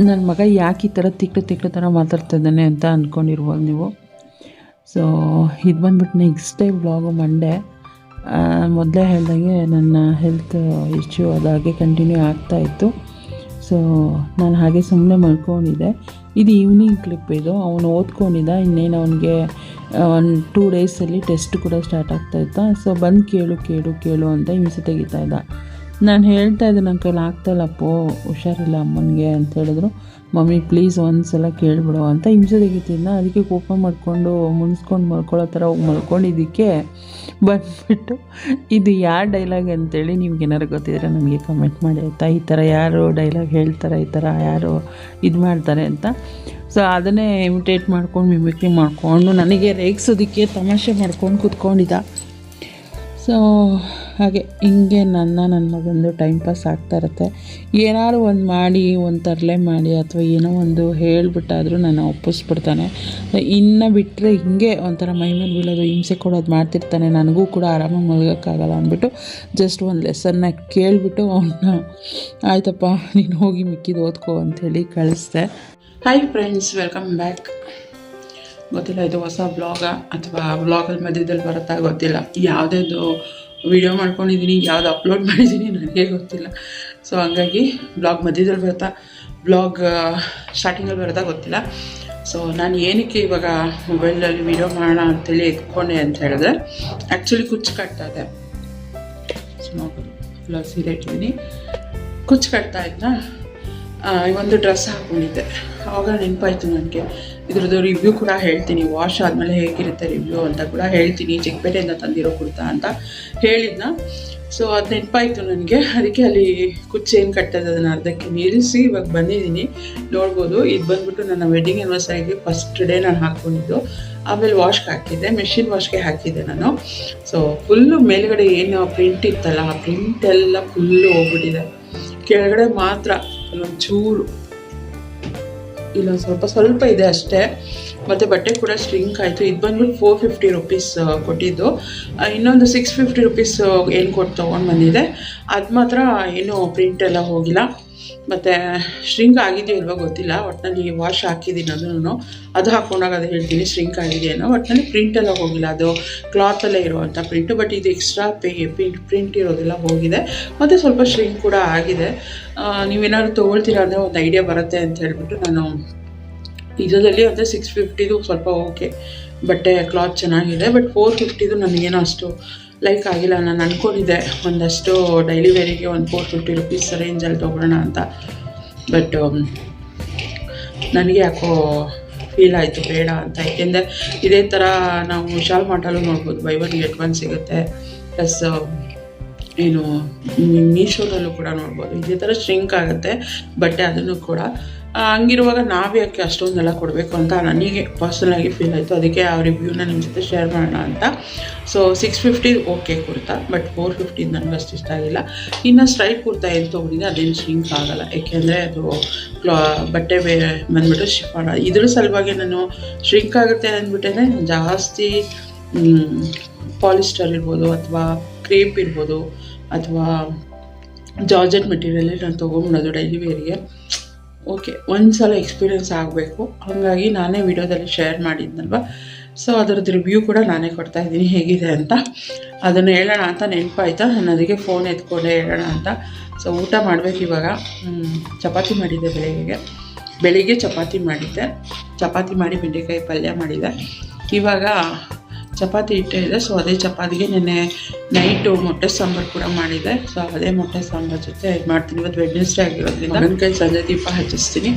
ನನ್ನ ಮಗ ಯಾಕೆ ಈ ಥರ ತಿಕ್ಳು ಥರ ಮಾತಾಡ್ತಾ ಇದ್ದಾನೆ ಅಂತ ಅಂದ್ಕೊಂಡಿರ್ಬೋದು ನೀವು. ಸೊ ಇದು ಬಂದ್ಬಿಟ್ಟು ನೆಕ್ಸ್ಟ್ ಡೇ ವ್ಲಾಗು ಮಂಡೇ. ಮೊದಲೇ ಹೇಳ್ದಂಗೆ ನನ್ನ ಹೆಲ್ತ್ ಇಶ್ಯೂ ಅದಾಗೆ ಕಂಟಿನ್ಯೂ ಆಗ್ತಾಯಿತ್ತು. ಸೊ ನಾನು ಹಾಗೆ ಸುಮ್ಮನೆ ಮಲ್ಕೊಂಡಿದ್ದೆ. ಇದು ಈವ್ನಿಂಗ್ ಕ್ಲಿಪ್. ಇದು ಅವನು ಓದ್ಕೊಂಡಿದ್ದ. ಇನ್ನೇನು ಅವನಿಗೆ 2 ಡೇಸಲ್ಲಿ ಟೆಸ್ಟ್ ಕೂಡ ಸ್ಟಾರ್ಟ್ ಆಗ್ತಾಯಿತ್ತಾ. ಸೊ ಬಂದು ಕೇಳು ಅಂತ ಹಿಂಸೆ ತೆಗಿತಾ ಇದ್ದ. ನಾನು ಹೇಳ್ತಾ ಇದ್ದೆ ನನ್ನ ಕೈಲಿ ಆಗ್ತಾಯಿಲ್ಲಪ್ಪೋ, ಹುಷಾರಿಲ್ಲ ಅಮ್ಮನಿಗೆ ಅಂತ ಹೇಳಿದ್ರು. ಮಮ್ಮಿ ಪ್ಲೀಸ್ ಒಂದು ಸಲ ಕೇಳಿಬಿಡು ಅಂತ ಹಿಂಸೆ ತೆಗಿತಿದ್ದ. ಅದಕ್ಕೆ ಕೋಪ ಮಾಡಿಕೊಂಡು ಮುನ್ಸ್ಕೊಂಡು ಮಲ್ಕೊಳ್ಳೋ ಥರ ಹೋಗಿ ಮಲ್ಕೊಂಡಿದ್ದಕ್ಕೆ ಬಂದುಬಿಟ್ಟು ಇದು ಯಾರು ಡೈಲಾಗ್ ಅಂತೇಳಿ ನಿಮ್ಗೆ ಏನಾರು ಗೊತ್ತಿದ್ರೆ ನನಗೆ ಕಮೆಂಟ್ ಮಾಡಿ ಆಯಿತಾ. ಈ ಥರ ಯಾರು ಡೈಲಾಗ್ ಹೇಳ್ತಾರೆ, ಈ ಥರ ಯಾರು ಇದು ಮಾಡ್ತಾರೆ ಅಂತ. ಸೊ ಅದನ್ನೇ ಇಮಿಟೇಟ್ ಮಾಡ್ಕೊಂಡು ಮಿಮಿಕ್ರಿ ಮಾಡಿಕೊಂಡು ನನಗೆ ರೇಗಿಸೋದಕ್ಕೆ ತಮಾಷೆ ಮಾಡ್ಕೊಂಡು ಕೂತ್ಕೊಂಡಿದ್ದ. ಸೊ ಹಾಗೆ ಹಿಂಗೆ ನನ್ನ ಮಗಂದು ಟೈಮ್ ಪಾಸ್ ಆಗ್ತಾ ಇರುತ್ತೆ. ಏನಾದ್ರು ಒಂದು ಮಾಡಿ, ಒಂದು ತರಲೆ ಮಾಡಿ ಅಥವಾ ಏನೋ ಒಂದು ಹೇಳಿಬಿಟ್ಟಾದರೂ ನಾನು ಒಪ್ಪಿಸ್ಬಿಡ್ತಾನೆ. ಇನ್ನು ಬಿಟ್ಟರೆ ಹಿಂಗೆ ಒಂಥರ ಮೈ ಮೇಲೆ ಬೀಳೋದು, ಹಿಂಸೆ ಕೊಡೋದು ಮಾಡ್ತಿರ್ತಾನೆ. ನನಗೂ ಕೂಡ ಆರಾಮಾಗಿ ಮಲಗೋಕ್ಕಾಗಲ್ಲ ಅಂದ್ಬಿಟ್ಟು ಜಸ್ಟ್ ಒಂದು ಲೆಸನ್ನ ಕೇಳಿಬಿಟ್ಟು ಅವನ್ನ ಆಯ್ತಪ್ಪ ನೀನು ಹೋಗಿ ಮಿಕ್ಕಿದ್ದು ಓದ್ಕೋ ಅಂಥೇಳಿ ಕಳಿಸ್ದೆ. Hi friends, welcome back. ಗೊತ್ತಿಲ್ಲ ಇದು ಹೊಸ ಬ್ಲಾಗ ಅಥವಾ ಬ್ಲಾಗಲ್ಲಿ ಮಧ್ಯದಲ್ಲಿ ಬರುತ್ತಾ ಗೊತ್ತಿಲ್ಲ. ಯಾವುದೇದು ವಿಡಿಯೋ ಮಾಡ್ಕೊಂಡಿದ್ದೀನಿ, ಯಾವುದು ಅಪ್ಲೋಡ್ ಮಾಡಿದ್ದೀನಿ ನನಗೆ ಗೊತ್ತಿಲ್ಲ. ಸೊ ಹಂಗಾಗಿ ಬ್ಲಾಗ್ ಮಧ್ಯದಲ್ಲಿ ಬರುತ್ತಾ, ಬ್ಲಾಗ್ ಸ್ಟಾರ್ಟಿಂಗಲ್ಲಿ ಬರುತ್ತಾ ಗೊತ್ತಿಲ್ಲ. ಸೊ ನಾನು ಏನಕ್ಕೆ ಇವಾಗ ಮೊಬೈಲಲ್ಲಿ ವಿಡಿಯೋ ಮಾಡೋಣ ಅಂತೇಳಿ ಎತ್ಕೊಂಡೆ ಅಂತ ಹೇಳಿದ್ರೆ, ಆ್ಯಕ್ಚುಲಿ ಕುಚ್ಚು ಕಟ್ತಾ ಇದೆ. ಸೊ ನೋಡ್ಬೋದು ಎಲ್ಲ ಸೀರೆ ಇಟ್ಟಿದ್ದೀನಿ, ಕುಚ್ಚು ಕಟ್ತಾ ಇದ್ದ. ಒಂದು ಡ್ರೆಸ್ ಹಾಕ್ಕೊಂಡಿದ್ದೆ. ಆವಾಗ ನೆನಪಾಯಿತು ನನಗೆ, ಇದ್ರದ್ದು ರಿವ್ಯೂ ಕೂಡ ಹೇಳ್ತೀನಿ. ವಾಶ್ ಆದಮೇಲೆ ಹೇಗಿರುತ್ತೆ ರಿವ್ಯೂ ಅಂತ ಕೂಡ ಹೇಳ್ತೀನಿ. ಚಿಕ್ಕಪೇಟೆಯಿಂದ ತಂದಿರೋ ಕುರ್ತಾ ಅಂತ ಹೇಳಿದ್ನ. ಸೊ ಅದು ನೆನಪಾಯಿತು ನನಗೆ. ಅದಕ್ಕೆ ಅಲ್ಲಿ ಕುಚ್ಚೇನು ಕಟ್ಟೋದು ಅದನ್ನು ಅರ್ಧಕ್ಕೆ ನಿಲ್ಲಿಸಿ ಇವಾಗ ಬಂದಿದ್ದೀನಿ. ನೋಡ್ಬೋದು, ಇದು ಬಂದ್ಬಿಟ್ಟು ನನ್ನ ವೆಡ್ಡಿಂಗ್ ಆ್ಯನಿವರ್ಸರಿಗೆ ಫಸ್ಟ್ ಡೇ ನಾನು ಹಾಕ್ಕೊಂಡಿದ್ದು. ಆಮೇಲೆ ವಾಶ್ಗೆ ಹಾಕಿದ್ದೆ, ಮೆಷಿನ್ ವಾಶ್ಗೆ ಹಾಕಿದ್ದೆ ನಾನು. ಸೊ ಫುಲ್ಲು ಮೇಲುಗಡೆ ಏನು ಪ್ರಿಂಟ್ ಇತ್ತಲ್ಲ, ಆ ಪ್ರಿಂಟ್ ಎಲ್ಲ ಫುಲ್ಲು ಹೋಗ್ಬಿಟ್ಟಿದೆ. ಕೆಳಗಡೆ ಮಾತ್ರ ಅಲ್ಲೊಂದು ಚೂರು, ಇಲ್ಲೊಂದು ಸ್ವಲ್ಪ ಇದೆ ಅಷ್ಟೇ. ಮತ್ತು ಬಟ್ಟೆ ಕೂಡ ಸ್ಟ್ರಿಂಕ್ ಆಯಿತು. ಇದು ಬಂದ್ಬಿಟ್ಟು 450 ರುಪೀಸ್ ಕೊಟ್ಟಿದ್ದು. ಇನ್ನೊಂದು 650 ರುಪೀಸ್ ಏನು ಕೊಟ್ಟು ತೊಗೊಂಡು ಬಂದಿದೆ. ಅದು ಮಾತ್ರ ಏನು ಪ್ರಿಂಟ್ ಎಲ್ಲ ಹೋಗಿಲ್ಲ. ಮತ್ತು ಸ್ಟ್ರಿಂಕ್ ಆಗಿದೆಯೋ ಇಲ್ವೋ ಗೊತ್ತಿಲ್ಲ. ಒಟ್ಟಿನಲ್ಲಿ ವಾಶ್ ಹಾಕಿದ್ದೀನಿ, ಅದು ಹಾಕ್ಕೊಂಡಾಗ ಅದು ಹೇಳ್ತೀನಿ ಸ್ಟ್ರಿಂಕ್ ಆಗಿದೆಯೇನೋ. ಒಟ್ಟಿನಲ್ಲಿ ಪ್ರಿಂಟ್ ಎಲ್ಲ ಹೋಗಿಲ್ಲ, ಅದು ಕ್ಲಾತಲ್ಲೇ ಇರುವಂಥ ಪ್ರಿಂಟು. ಬಟ್ ಇದು ಎಕ್ಸ್ಟ್ರಾ ಪ್ರಿಂಟ್ ಇರೋದೆಲ್ಲ ಹೋಗಿದೆ. ಮತ್ತು ಸ್ವಲ್ಪ ಸ್ಟ್ರಿಂಕ್ ಕೂಡ ಆಗಿದೆ. ನೀವೇನಾದ್ರು ತೊಗೊಳ್ತೀರಾ ಅಂದರೆ ಒಂದು ಐಡಿಯಾ ಬರುತ್ತೆ ಅಂತ ಹೇಳ್ಬಿಟ್ಟು ನಾನು ಇದರಲ್ಲಿ ಅಂದರೆ 650 ಸ್ವಲ್ಪ ಓಕೆ, ಬಟ್ಟೆ ಕ್ಲಾತ್ ಚೆನ್ನಾಗಿದೆ. ಬಟ್ 450 ನನಗೇನೋ ಅಷ್ಟು ಲೈಕ್ ಆಗಿಲ್ಲ. ನಾನು ಅಂದ್ಕೊಂಡಿದ್ದೆ ಒಂದಷ್ಟು ಡೈಲಿ ವೇರಿಗೆ ಒಂದು 450 ರುಪೀಸ್ ರೇಂಜಲ್ಲಿ ತೊಗೊಳ್ಳೋಣ ಅಂತ. ಬಟ್ ನನಗೆ ಯಾಕೋ ಫೀಲ್ ಆಯಿತು ಬೇಡ ಅಂತ. ಏಕೆಂದರೆ ಇದೇ ಥರ ನಾವು ಶಾಲ್ ಮಾಟಲ್ಲೂ ನೋಡ್ಬೋದು, ಬೈ 1 get 1 ಸಿಗುತ್ತೆ. ಪ್ಲಸ್ ಏನು ಮೀಶೋದಲ್ಲೂ ಕೂಡ ನೋಡ್ಬೋದು, ಇದೇ ಥರ ಸ್ಟ್ರಿಂಕ್ ಆಗುತ್ತೆ ಬಟ್ಟೆ. ಅದನ್ನು ಕೂಡ ಹಂಗಿರುವಾಗ ನಾವು ಯಾಕೆ ಅಷ್ಟೊಂದೆಲ್ಲ ಕೊಡಬೇಕು ಅಂತ ನನಗೆ ಪರ್ಸನಲಾಗಿ ಫೀಲ್ ಆಯಿತು. ಅದಕ್ಕೆ ಆ ರಿವ್ಯೂನ ನಿಮ್ಮ ಜೊತೆ ಶೇರ್ ಮಾಡೋಣ ಅಂತ. ಸೊ 650 ಓಕೆ ಕುರ್ತಾ, ಬಟ್ 450 ನನಗೆ ಅಷ್ಟು ಇಷ್ಟ ಆಗಿಲ್ಲ. ಇನ್ನು ಸ್ಟ್ರೈಟ್ ಕುರ್ತಾ ಏನು ತೊಗೊಂಡಿದ್ದೆ ಅದೇನು ಸ್ಟ್ರಿಂಕ್ ಆಗೋಲ್ಲ, ಏಕೆಂದರೆ ಅದು ಬಟ್ಟೆ ಬೇರೆ ಬಂದುಬಿಟ್ಟು ಶಿಫಾನ್. ಇದ್ರ ಸಲುವಾಗಿ ನಾನು ಸ್ಟ್ರಿಂಕ್ ಆಗುತ್ತೆ ಅಂದ್ಬಿಟ್ಟೇ ನಾನು ಜಾಸ್ತಿ ಪಾಲಿಸ್ಟರ್ ಇರ್ಬೋದು ಅಥವಾ ಕ್ರೇಪ್ ಇರ್ಬೋದು ಅಥವಾ ಜಾರ್ಜೆಟ್ ಮೆಟೀರಿಯಲ್ಲೇ ನಾನು ತೊಗೊಂಬಿಡೋದು ಡೈಲಿ ವೇರಿಗೆ. ಓಕೆ, ಒಂದು ಸಲ ಎಕ್ಸ್ಪೀರಿಯೆನ್ಸ್ ಆಗಬೇಕು. ಹಾಗಾಗಿ ನಾನೇ ವಿಡಿಯೋದಲ್ಲಿ ಶೇರ್ ಮಾಡಿದ್ನಲ್ವ. ಸೊ ಅದರದ್ದು ರಿವ್ಯೂ ಕೂಡ ನಾನೇ ಕೊಡ್ತಾಯಿದ್ದೀನಿ ಹೇಗಿದೆ ಅಂತ. ಅದನ್ನು ಹೇಳೋಣ ಅಂತ ನೆನಪಾಯ್ತಾ, ನಾನು ಅದಕ್ಕೆ ಫೋನ್ ಎತ್ಕೊಂಡೆ ಹೇಳೋಣ ಅಂತ. ಸೊ ಊಟ ಮಾಡಬೇಕು ಇವಾಗ. ಚಪಾತಿ ಮಾಡಿದ್ದೆ ಬೆಳಿಗ್ಗೆ ಚಪಾತಿ ಮಾಡಿದ್ದೆ. ಚಪಾತಿ ಮಾಡಿ ಬೆಂಡೆಕಾಯಿ ಪಲ್ಯ ಮಾಡಿದ್ದೆ. ಇವಾಗ ಚಪಾತಿ ಇಟ್ಟೇ ಇದೆ. ಸೊ ಅದೇ ಚಪಾತಿಗೆ ನೆನ್ನೆ ನೈಟು ಮೊಟ್ಟೆ ಸಾಂಬಾರು ಕೂಡ ಮಾಡಿದೆ. ಸೊ ಅದೇ ಮೊಟ್ಟೆ ಸಾಂಬಾರು ಜೊತೆ ಇದು ಮಾಡ್ತೀನಿ. ಇವತ್ತು ವೆಡ್ನೆಸ್ಡೇ ಆಗಿರೋದ್ರಿಂದ ಮಗನಕಾಯಿ ಸಂಜೆ ದೀಪ ಹಚ್ಚಿಸ್ತೀನಿ.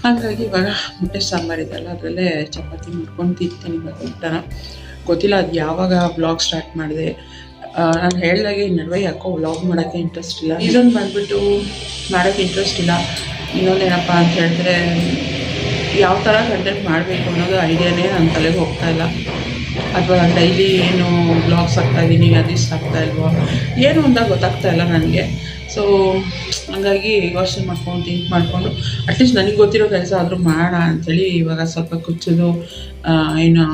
ಹಾಗಾಗಿ ಇವಾಗ ಮೊಟ್ಟೆ ಸಾಂಬಾರು ಇದೆಲ್ಲ ಅದರಲ್ಲೇ ಚಪಾತಿ ಮಾಡ್ಕೊಂಡು ತಿಂತೀನಿ ಇವತ್ತು ಊಟನ. ಗೊತ್ತಿಲ್ಲ ಅದು ಯಾವಾಗ ವ್ಲಾಗ್ ಸ್ಟಾರ್ಟ್ ಮಾಡಿದೆ. ನಾನು ಹೇಳಿದಾಗೆ ಈ ನಡುವೆ ಯಾಕೋ ವ್ಲಾಗ್ ಮಾಡೋಕ್ಕೆ ಇಂಟ್ರೆಸ್ಟ್ ಇಲ್ಲ. ಇದೊಂದು ಬಂದುಬಿಟ್ಟು ಮಾಡೋಕ್ಕೆ ಇಂಟ್ರೆಸ್ಟ್ ಇಲ್ಲ. ಇನ್ನೊಂದೇನಪ್ಪ ಅಂತ ಹೇಳಿದ್ರೆ ಯಾವ ಥರ ಕಂಟೆಂಟ್ ಮಾಡಬೇಕು ಅನ್ನೋದು ಐಡಿಯಾನೇ ನನ್ನ ತಲೆಗೆ ಹೋಗ್ತಾಯಿಲ್ಲ. ಅಥವಾ ಡೈಲಿ ಏನು ಬ್ಲಾಗ್ಸ್ ಹಾಕ್ತಾಯಿದ್ದೀನಿ ಅದು ಇಷ್ಟ ಆಗ್ತಾ ಇಲ್ವೋ ಏನು ಅಂತ ಗೊತ್ತಾಗ್ತಾ ಇಲ್ಲ ನನಗೆ. ಸೊ ಹಂಗಾಗಿ ಯೋಚನೆ ಮಾಡ್ಕೊಂಡು ಥಿಂಕ್ ಮಾಡಿಕೊಂಡು ಅಟ್ಲೀಸ್ಟ್ ನನಗೆ ಗೊತ್ತಿರೋ ಕೆಲಸ ಆದರೂ ಮಾಡೋಣ ಅಂಥೇಳಿ ಇವಾಗ ಸ್ವಲ್ಪ ಕುಚ್ಚೋದು ಏನು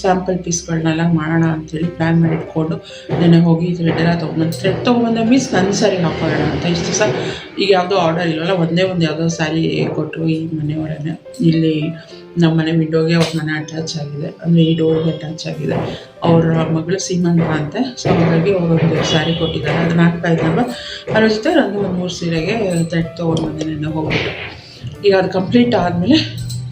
ಸ್ಯಾಂಪಲ್ ಪೀಸ್ಗಳನ್ನೆಲ್ಲ ಮಾಡೋಣ ಅಂಥೇಳಿ ಪ್ಲ್ಯಾನ್ ಮಾಡಿ ಇಟ್ಕೊಂಡು ನೆನ್ನೆ ಹೋಗಿ ಥ್ರೆಡ್ ಎಲ್ಲ ತೊಗೊಂಡು ಥ್ರೆಡ್ ತೊಗೊಂಬಂದ ಮೀನ್ಸ್ ನನ್ನ ಸ್ಯಾರಿ ಹಾಕೋಣ ಅಂತ. ಇಷ್ಟು ದಿವಸ ಈಗ ಯಾವುದೋ ಆರ್ಡರ್ ಇಲ್ಲವಲ್ಲ, ಒಂದೇ ಒಂದು ಯಾವುದೋ ಸ್ಯಾರಿ ಕೊಟ್ಟರು ಈ ಮನೆ ಒಳಗೆ. ಇಲ್ಲಿ ನಮ್ಮ ಮನೆ ವಿಂಡೋಗೆ ಅವ್ರ ಮನೆ ಅಟ್ಯಾಚ್ ಆಗಿದೆ, ಅಂದರೆ ಈ ಡೋರ್ಗೆ ಅಟ್ಯಾಚ್ ಆಗಿದೆ. ಅವರ ಮಗಳು ಸೀಮಂತ ಅಂತೆ. ಸೊ ಹಾಗಾಗಿ ಅವರೊಂದು ಸ್ಯಾರಿ ಕೊಟ್ಟಿದ್ದಾರೆ, ಅದನ್ನು ಹಾಕ್ತಾ ಇದ್ದಲ್ವ, ಅದ್ರ ಜೊತೆ ಒಂದು 3 ಸೀರೆಗೆ ಥ್ರೆಡ್ ತೊಗೊಂಡು ಬಂದೆ ನೆನ್ನೆ ಹೋಗ್ಬಿಟ್ಟು. ಈಗ ಅದು ಕಂಪ್ಲೀಟ್ ಆದಮೇಲೆ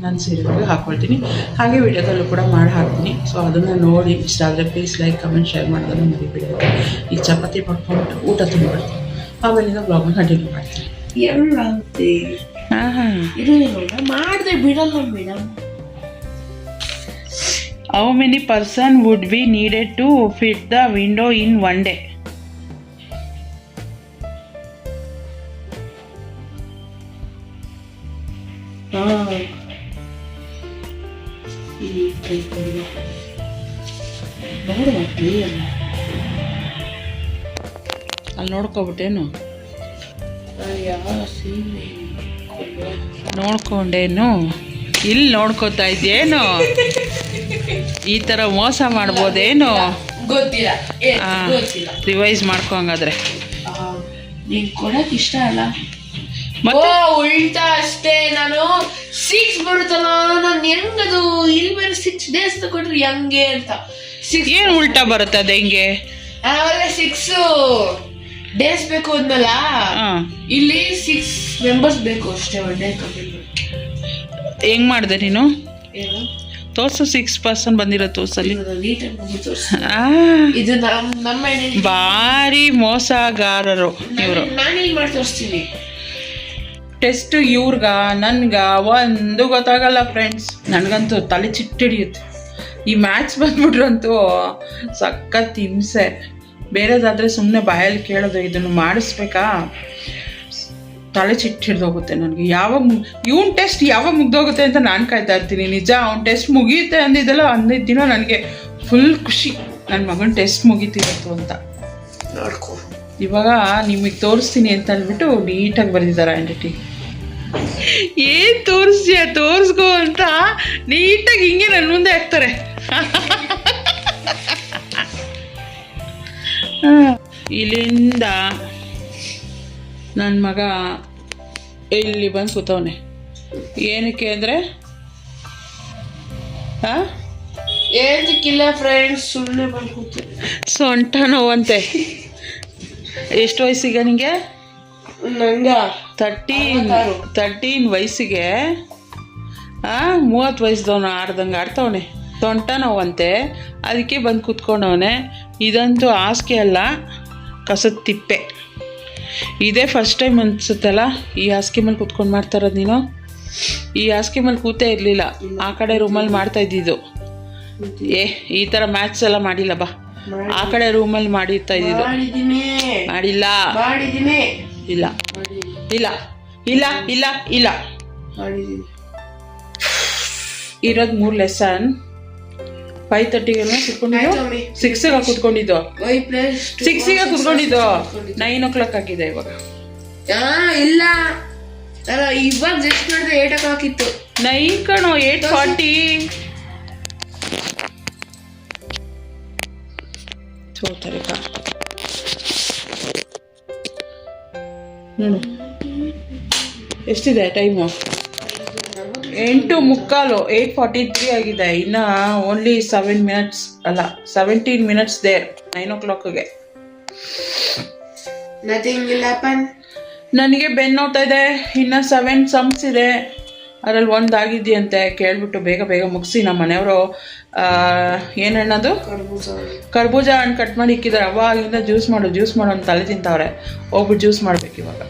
ನಾನು ಸೀರೆಗಳಿಗೆ ಹಾಕ್ಕೊಳ್ತೀನಿ. ಹಾಗೆ ವಿಡಿಯೋದಲ್ಲೂ ಕೂಡ ಮಾಡಿ ಹಾಕ್ತೀನಿ. ಸೊ ಅದನ್ನು ನೋಡಿ ಇಷ್ಟ ಆದರೆ ಪ್ಲೀಸ್ ಲೈಕ್ ಕಮೆಂಟ್ ಶೇರ್ ಮಾಡೋದನ್ನು ಮರಿಬೇಡಿ. ಈಗ ಚಪಾತಿ ಮಾಡ್ಕೊಂಡು ಊಟ ತಿಂದ್ಬಿಡ್ತೀನಿ, ಆಮೇಲಿಂದ ಬ್ಲಾಗ್ನ ಕಂಟಿನ್ಯೂ ಮಾಡ್ತೀನಿ. ಮಾಡಿದ್ರೆ ಬಿಡಲ್ಲ madam. How many person would be needed to fit the window in one day? ಅಲ್ಲಿ ನೋಡ್ಕೊಬಿಟ್ಟೇನು? ನೋಡ್ಕೊಂಡೇನು? ಇಲ್ಲಿ ನೋಡ್ಕೋತಾ ಇದ್ದೇನು? ಈ ಥರ ಮೋಸ ಮಾಡ್ಬೋದೇನು? ಗೊತ್ತಿಲ್ಲ, ರಿವೈಸ್ ಮಾಡ್ಕೊ ಹಂಗಾದ್ರೆ. ನೀನ್ ಕೊಡಕ್ ಇಷ್ಟ ಅಲ್ಲ ಮತ್ತೆ ಉಲ್ಟಾ ಅಷ್ಟೇ. ನಾನು 6 ಬರುತ್ತಲ್ಲ, ನಾನು ಹೆಂಗದು ಇಲ್ಲಿ ಬೇರೆ 6 days ಕೊಟ್ರಿ ಹೆಂಗೆ ಅಂತ. ಏನು ಉಲ್ಟಾ ಬರುತ್ತೆ ಅದು ಹೆಂಗೆ? ಆಮೇಲೆ 6 days ಬೇಕು ಅಂದ್ಮೇಲ, ಇಲ್ಲಿ 6 members ಬೇಕು ಅಷ್ಟೇ. ಒನ್ ಡೇ ಹೆಂಗ್ ಮಾಡಿದೆ ನೀನು? ತೋರ್ಸು, 6 person ಬಂದಿರೋ ತೋರ್ಸಲ್ಲಿ. ಇದು ನಮ್ಮ ಭಾರಿ ಮೋಸಗಾರರು ಇವರು. ನಾನೇನ್ ಮಾಡಿ ತೋರಿಸ್ತೀನಿ. ಟೆಸ್ಟ್ ಇವ್ರಿಗ ನನ್ಗ ಒಂದು ಗೊತ್ತಾಗಲ್ಲ ಫ್ರೆಂಡ್ಸ್. ನನಗಂತೂ ತಲೆ ಚಿಟ್ಟಿಡಿಯುತ್ತೆ. ಈ ಮ್ಯಾಚ್ ಬಂದ್ಬಿಟ್ರಂತೂ ಸಖತ್ ಹಿಂಸೆ. ಬೇರೆದಾದ್ರೆ ಸುಮ್ಮನೆ ಬಾಯಲ್ಲಿ ಕೇಳೋದು, ಇದನ್ನು ಮಾಡಿಸ್ಬೇಕಾ, ತಲೆ ಚಿಟ್ಟಿಡ್ದೋಗುತ್ತೆ ನನಗೆ. ಯಾವಾಗ ಇವನ್ ಟೆಸ್ಟ್ ಯಾವಾಗ ಮುಗ್ದೋಗುತ್ತೆ ಅಂತ ನಾನು ಕಾಯ್ತಾ ಇರ್ತೀನಿ. ನಿಜ ಅವ್ನ ಟೆಸ್ಟ್ ಮುಗಿಯುತ್ತೆ ಅಂದಿದ್ದಲ್ಲ, ಅಂದಿದ್ದ ದಿನ ನನಗೆ ಫುಲ್ ಖುಷಿ, ನನ್ನ ಮಗನ ಟೆಸ್ಟ್ ಮುಗೀತಿರತ್ತು ಅಂತ. ನೋಡ್ಕೊ, ಇವಾಗ ನಿಮಗೆ ತೋರಿಸ್ತೀನಿ ಅಂತ ಅಂದ್ಬಿಟ್ಟು ನೀಟಾಗಿ ಬರೆದಿದ್ದಾರೆ ಆಂಟಿ. ಏನ್ ತೋರಿಸ್ತೀಯ, ತೋರಿಸ್ಕೋ ಅಂತ ನೀಟಾಗಿ ಹಿಂಗೆ ನನ್ನ ಮುಂದೆ ಹಾಕ್ತಾರೆ. ಇಲ್ಲಿಂದ ನನ್ನ ಮಗ ಇಲ್ಲಿ ಬಂದು ಕೂತವನೆ. ಏನಕ್ಕೆ ಅಂದರೆ ಏನಕ್ಕಿಲ್ಲ ಫ್ರೆಂಡ್ಸ್, ಸುಮ್ಮನೆ ಬಂದು ಕೂತ. ಸೊಂಟ ನೋವಂತೆ. ಎಷ್ಟು ವಯಸ್ಸಿಗೆ ನಿಂಗೆ? ನಂಗೆ 13 ವಯಸ್ಸಿಗೆ 30 ವಯಸ್ಸದವನು ಆಡ್ದಂಗೆ ಆಡ್ತವನೆ. ಸೊಂಟ ನೋವಂತೆ, ಅದಕ್ಕೆ ಬಂದು ಕೂತ್ಕೊಂಡವನೆ. ಇದಂತೂ ಹಾಸಿಗೆ ಅಲ್ಲ, ಕಸದ ತಿಪ್ಪೆ. ಇದೇ ಫಸ್ಟ್ ಟೈಮ್ ಅನ್ಸುತ್ತಲ್ಲ ಈ ಹಾಸಿಗೆ ಮೇಲೆ ಕೂತ್ಕೊಂಡು ಮಾಡ್ತಾ ಇರೋದು ನೀನು. ಈ ಹಾಸಿಗೆ ಮೇಲೆ ಕೂತೇ ಇರಲಿಲ್ಲ, ಆ ಕಡೆ ರೂಮಲ್ಲಿ ಮಾಡ್ತಾ ಇದ್ದಿದ್ದು. ಈ ಥರ ಮ್ಯಾಚ್ ಎಲ್ಲ ಮಾಡಿಲ್ಲ ಬಾ, ಆ ಕಡೆ ರೂಮಲ್ಲಿ ಮಾಡಿರ್ತಾ ಇದ್ದಿದ್ದು. ಮಾಡಿಲ್ಲ, ಇಲ್ಲ ಇಲ್ಲ ಇಲ್ಲ ಇಲ್ಲ ಇಲ್ಲ. ಇರೋದು 3 ಲೆಸನ್. 5:30 ಕುತ್ಕೊಂಡಿದ್ದು, 6ಗೆ ಕುತ್ಕೊಂಡಿದ್ದು, 6ಗೆ ಕುತ್ಕೊಂಡಿದ್ದು. 9 o'clock ಆಗಿದೆ ಇವಾಗ. ಇಲ್ಲ ಇವಾಗ ಜಸ್ಟ್ ಮಾಡಿದ್ರೆ 8 o'clock ಇತ್ತು. 9 ಕಣೋ, 8:40. ನೋಡು ಎಷ್ಟಿದೆ ಟೈಮು? 8:45, 8:43 ಆಗಿದೆ. ಇನ್ನು ಓನ್ಲಿ 7 minutes ಅಲ್ಲ 17 minutes ದೇರ್ 9 o'clockಗೆ. ನನಗೆ ಬೆನ್ನು ನೋಡ್ತಾ ಇದೆ. ಇನ್ನು 7 sums ಇದೆ, ಅದರಲ್ಲಿ ಒಂದು ಆಗಿದೆಯಂತೆ. ಕೇಳ್ಬಿಟ್ಟು ಬೇಗ ಬೇಗ ಮುಗಿಸಿ. ನಮ್ಮ ಮನೆಯವರು ಏನೆಣ್ಣದು ಕರ್ಬೂಜ ಹಣ್ಣು ಕಟ್ ಮಾಡಿ ಇಕ್ಕಿದ್ದಾರೆ. ಅವಾಗಿಂದ ಜ್ಯೂಸ್ ಮಾಡು ಅಂತ ತಲೆ ತಿಂತಾವ್ರೆ. ಹೋಗ್ಬಿಟ್ಟು ಜ್ಯೂಸ್ ಮಾಡ್ಬೇಕು ಇವಾಗ.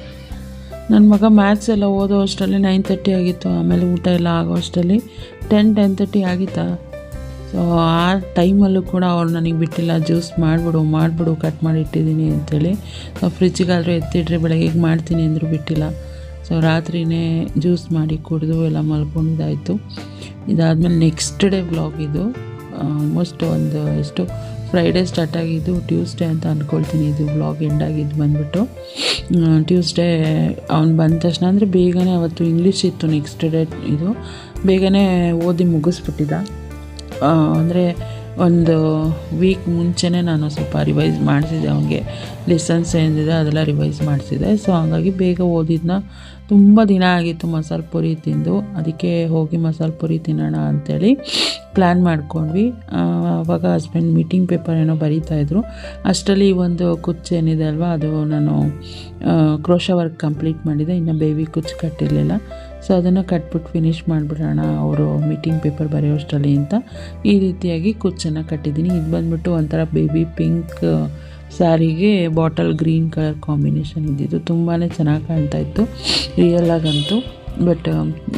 ನನ್ನ ಮಗ ಮ್ಯಾಥ್ಸ್ ಎಲ್ಲ ಓದೋ ಅಷ್ಟರಲ್ಲಿ 9:30 ಆಗಿತ್ತು. ಆಮೇಲೆ ಊಟ ಎಲ್ಲ ಆಗೋ ಅಷ್ಟರಲ್ಲಿ 10:30 ಆಗಿತ್ತಾ. ಸೊ ಆ ಟೈಮಲ್ಲೂ ಕೂಡ ಅವ್ರು ನನಗೆ ಬಿಟ್ಟಿಲ್ಲ. ಜ್ಯೂಸ್ ಮಾಡಿಬಿಡು ಕಟ್ ಮಾಡಿ ಇಟ್ಟಿದ್ದೀನಿ ಅಂಥೇಳಿ. ಸೊ ಫ್ರಿಜ್ಜಿಗಾದರೂ ಎತ್ತಿಡ್ರಿ, ಬೆಳಗ್ಗೆಗೆ ಮಾಡ್ತೀನಿ ಅಂದರೂ ಬಿಟ್ಟಿಲ್ಲ. ಸೊ ರಾತ್ರಿಯೇ ಜ್ಯೂಸ್ ಮಾಡಿ ಕುಡಿದು ಎಲ್ಲ ಮಲ್ಕೊಂಡಿದ್ದಾಯಿತು. ಇದಾದಮೇಲೆ ನೆಕ್ಸ್ಟ್ ಡೇ ವ್ಲಾಗ್ ಇದು. ಆಲ್ಮೋಸ್ಟ್ ಒಂದು ಎಷ್ಟು ಫ್ರೈಡೇ ಸ್ಟಾರ್ಟ್ ಆಗಿದ್ದು ಟ್ಯೂಸ್ಡೇ ಅಂತ ಅಂದ್ಕೊಳ್ತೀನಿ. ಇದು ವ್ಲಾಗ್ ಎಂಡ್ ಆಗಿದ್ದು ಬಂದುಬಿಟ್ಟು ಟ್ಯೂಸ್ಡೇ ಅವ್ನು ಬಂದ ತಕ್ಷಣ ಅಂದರೆ ಬೇಗನೆ ಅವತ್ತು ಇಂಗ್ಲೀಷ್ ಇತ್ತು ನೆಕ್ಸ್ಟ್ ಡೇ. ಇದು ಬೇಗನೆ ಓದಿ ಮುಗಿಸ್ಬಿಟ್ಟಿದ್ದ. ಅಂದರೆ ಒಂದು ವೀಕ್ ಮುಂಚೆನೇ ನಾನು ಸ್ವಲ್ಪ ರಿವೈಸ್ ಮಾಡಿಸಿದ್ದೆ. ಅವನಿಗೆ ಲೆಸನ್ಸ್ ಏನಿದೆ ಅದೆಲ್ಲ ರಿವೈಸ್ ಮಾಡಿಸಿದೆ. ಸೊ ಹಾಗಾಗಿ ಬೇಗ ಓದಿದ್ನ. ತುಂಬ ದಿನ ಆಗಿತ್ತು ಮಸಾಲೆ ಪುರಿ ತಿಂದು, ಅದಕ್ಕೆ ಹೋಗಿ ಮಸಾಲೆ ಪುರಿ ತಿನ್ನೋಣ ಅಂಥೇಳಿ ಪ್ಲ್ಯಾನ್ ಮಾಡ್ಕೊಂಡ್ವಿ. ಆವಾಗ ಹಸ್ಬೆಂಡ್ ಮೀಟಿಂಗ್ ಪೇಪರ್ ಏನೋ ಬರೀತಾಯಿದ್ರು. ಅಷ್ಟರಲ್ಲಿ ಈ ಒಂದು ಕುಚ್ಚು ಏನಿದೆ ಅಲ್ವಾ, ಅದು ನಾನು ಕ್ರೋಶ ವರ್ಕ್ ಕಂಪ್ಲೀಟ್ ಮಾಡಿದೆ. ಇನ್ನು ಬೇಬಿ ಕುಚ್ಚು ಕಟ್ಟಿರಲಿಲ್ಲ. ಸೊ ಅದನ್ನು ಕಟ್ಬಿಟ್ಟು ಫಿನಿಷ್ ಮಾಡಿಬಿಡೋಣ ಅವರು ಮೀಟಿಂಗ್ ಪೇಪರ್ ಬರೆಯೋಷ್ಟರಲ್ಲಿ ಅಂತ ಈ ರೀತಿಯಾಗಿ ಕುಚ್ಚನ್ನು ಕಟ್ಟಿದ್ದೀನಿ. ಇದು ಬಂದುಬಿಟ್ಟು ಒಂಥರ ಬೇಬಿ ಪಿಂಕ್ ಸ್ಯಾರಿಗೆ ಬಾಟಲ್ ಗ್ರೀನ್ ಕಲರ್ ಕಾಂಬಿನೇಷನ್ ಇದ್ದಿದ್ದು ತುಂಬಾ ಚೆನ್ನಾಗಿ ಕಾಣ್ತಾಯಿತ್ತು ರಿಯಲಾಗಂತೂ. ಬಟ್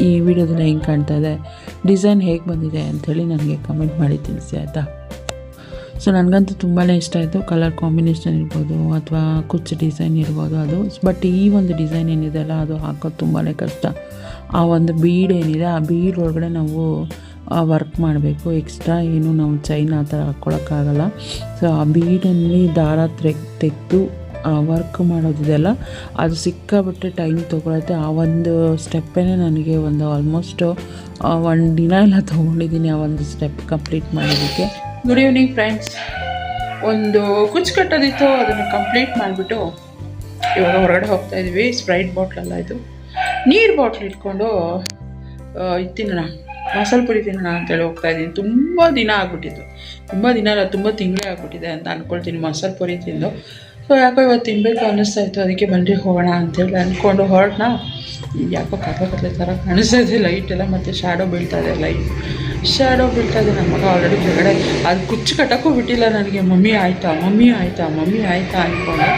ಈ ವಿಡಿಯೋದಲ್ಲಿ ಹೆಂಗೆ ಕಾಣ್ತಾ ಇದೆ, ಡಿಸೈನ್ ಹೇಗೆ ಬಂದಿದೆ ಅಂಥೇಳಿ ನನಗೆ ಕಮೆಂಟ್ ಮಾಡಿ ತಿಳಿಸಿ ಆಯಿತಾ. ಸೊ ನನಗಂತೂ ತುಂಬಾ ಇಷ್ಟ ಆಯಿತು. ಕಲರ್ ಕಾಂಬಿನೇಷನ್ ಇರ್ಬೋದು ಅಥವಾ ಕುಚ್ಚು ಡಿಸೈನ್ ಇರ್ಬೋದು ಅದು. ಬಟ್ ಈ ಒಂದು ಡಿಸೈನ್ ಏನಿದೆ ಅಲ್ಲ, ಅದು ಹಾಕೋದು ತುಂಬಾ ಕಷ್ಟ. ಆ ಒಂದು ಬೀಡ್ ಏನಿದೆ, ಆ ಬೀಡ್ ಒಳಗಡೆ ನಾವು ವರ್ಕ್ ಮಾಡಬೇಕು. ಎಕ್ಸ್ಟ್ರಾ ಏನು ನಾವು ಚೈನ್ ಆ ಥರ ಹಾಕ್ಕೊಳಕ್ಕಾಗಲ್ಲ. ಸೊ ಆ ಬೀಡಲ್ಲಿ ದಾರ ತೆಗೆದು ವರ್ಕ್ ಮಾಡೋದಿದೆಲ್ಲ, ಅದು ಸಿಕ್ಕಾಬಿಟ್ಟೆ ಟೈಮ್ ತೊಗೊಳುತ್ತೆ. ಆ ಒಂದು ಸ್ಟೆಪ್ಪೇ ನನಗೆ ಒಂದು ಆಲ್ಮೋಸ್ಟ್ 1 ದಿನ ಎಲ್ಲ ತೊಗೊಂಡಿದ್ದೀನಿ ಆ ಒಂದು ಸ್ಟೆಪ್ ಕಂಪ್ಲೀಟ್ ಮಾಡೋದಕ್ಕೆ. Good evening friends. ಒಂದು ಕುಚ್ಚು ಕಟ್ಟೋದಿತ್ತು, ಅದನ್ನು ಕಂಪ್ಲೀಟ್ ಮಾಡಿಬಿಟ್ಟು ಇವಾಗ ಹೊರಗಡೆ ಹೋಗ್ತಾಯಿದ್ವಿ. ಸ್ಪ್ರೈಟ್ ಬಾಟ್ಲೆಲ್ಲ ಇದು ನೀರು ಬಾಟ್ಲ್ ಇಟ್ಕೊಂಡು ತಿನ್ನೋಣ, ಮಸಾಲೆ ಪುರಿ ತಿನ್ನೋಣ ಅಂತೇಳಿ ಹೋಗ್ತಾಯಿದ್ದೀನಿ. ತುಂಬ ದಿನ ಆಗ್ಬಿಟ್ಟಿತ್ತು, ತುಂಬ ದಿನ ಅಲ್ಲ, ತುಂಬ ತಿಂಗಳೇ ಆಗ್ಬಿಟ್ಟಿದೆ ಅಂತ ಅಂದ್ಕೊಳ್ತೀನಿ ಮಸಾಲೆ ಪುರಿ ತಿಂದು. ಸೊ ಯಾಕೋ ಇವತ್ತು ತಿನ್ನಬೇಕು ಅನ್ನಿಸ್ತಾಯಿತ್ತು, ಅದಕ್ಕೆ ಬನ್ನಿ ಹೋಗೋಣ ಅಂತೇಳಿ ಅಂದ್ಕೊಂಡು ಹೊರಟನ. ಯಾಕೋ ಕತ್ಲೆ ಥರ ಕಾಣಿಸ್ತಾ ಇದೆ ಲೈಟೆಲ್ಲ, ಮತ್ತು ಶ್ಯಾಡೋ ಬೀಳ್ತಾಯಿದೆ, ಶ್ಯಾಡೋ ಬೀಳ್ತಾಯಿದೆ. ನಮ್ಮ ಮಗ ಆಲ್ರೆಡಿ ಕೆಳಗಡೆ ಅದು ಕುಚ್ಚು ಕಟ್ಟೋಕ್ಕೂ ಬಿಟ್ಟಿಲ್ಲ ನನಗೆ. ಮಮ್ಮಿ ಆಯಿತಾ ಅಂದ್ಕೊಂಡು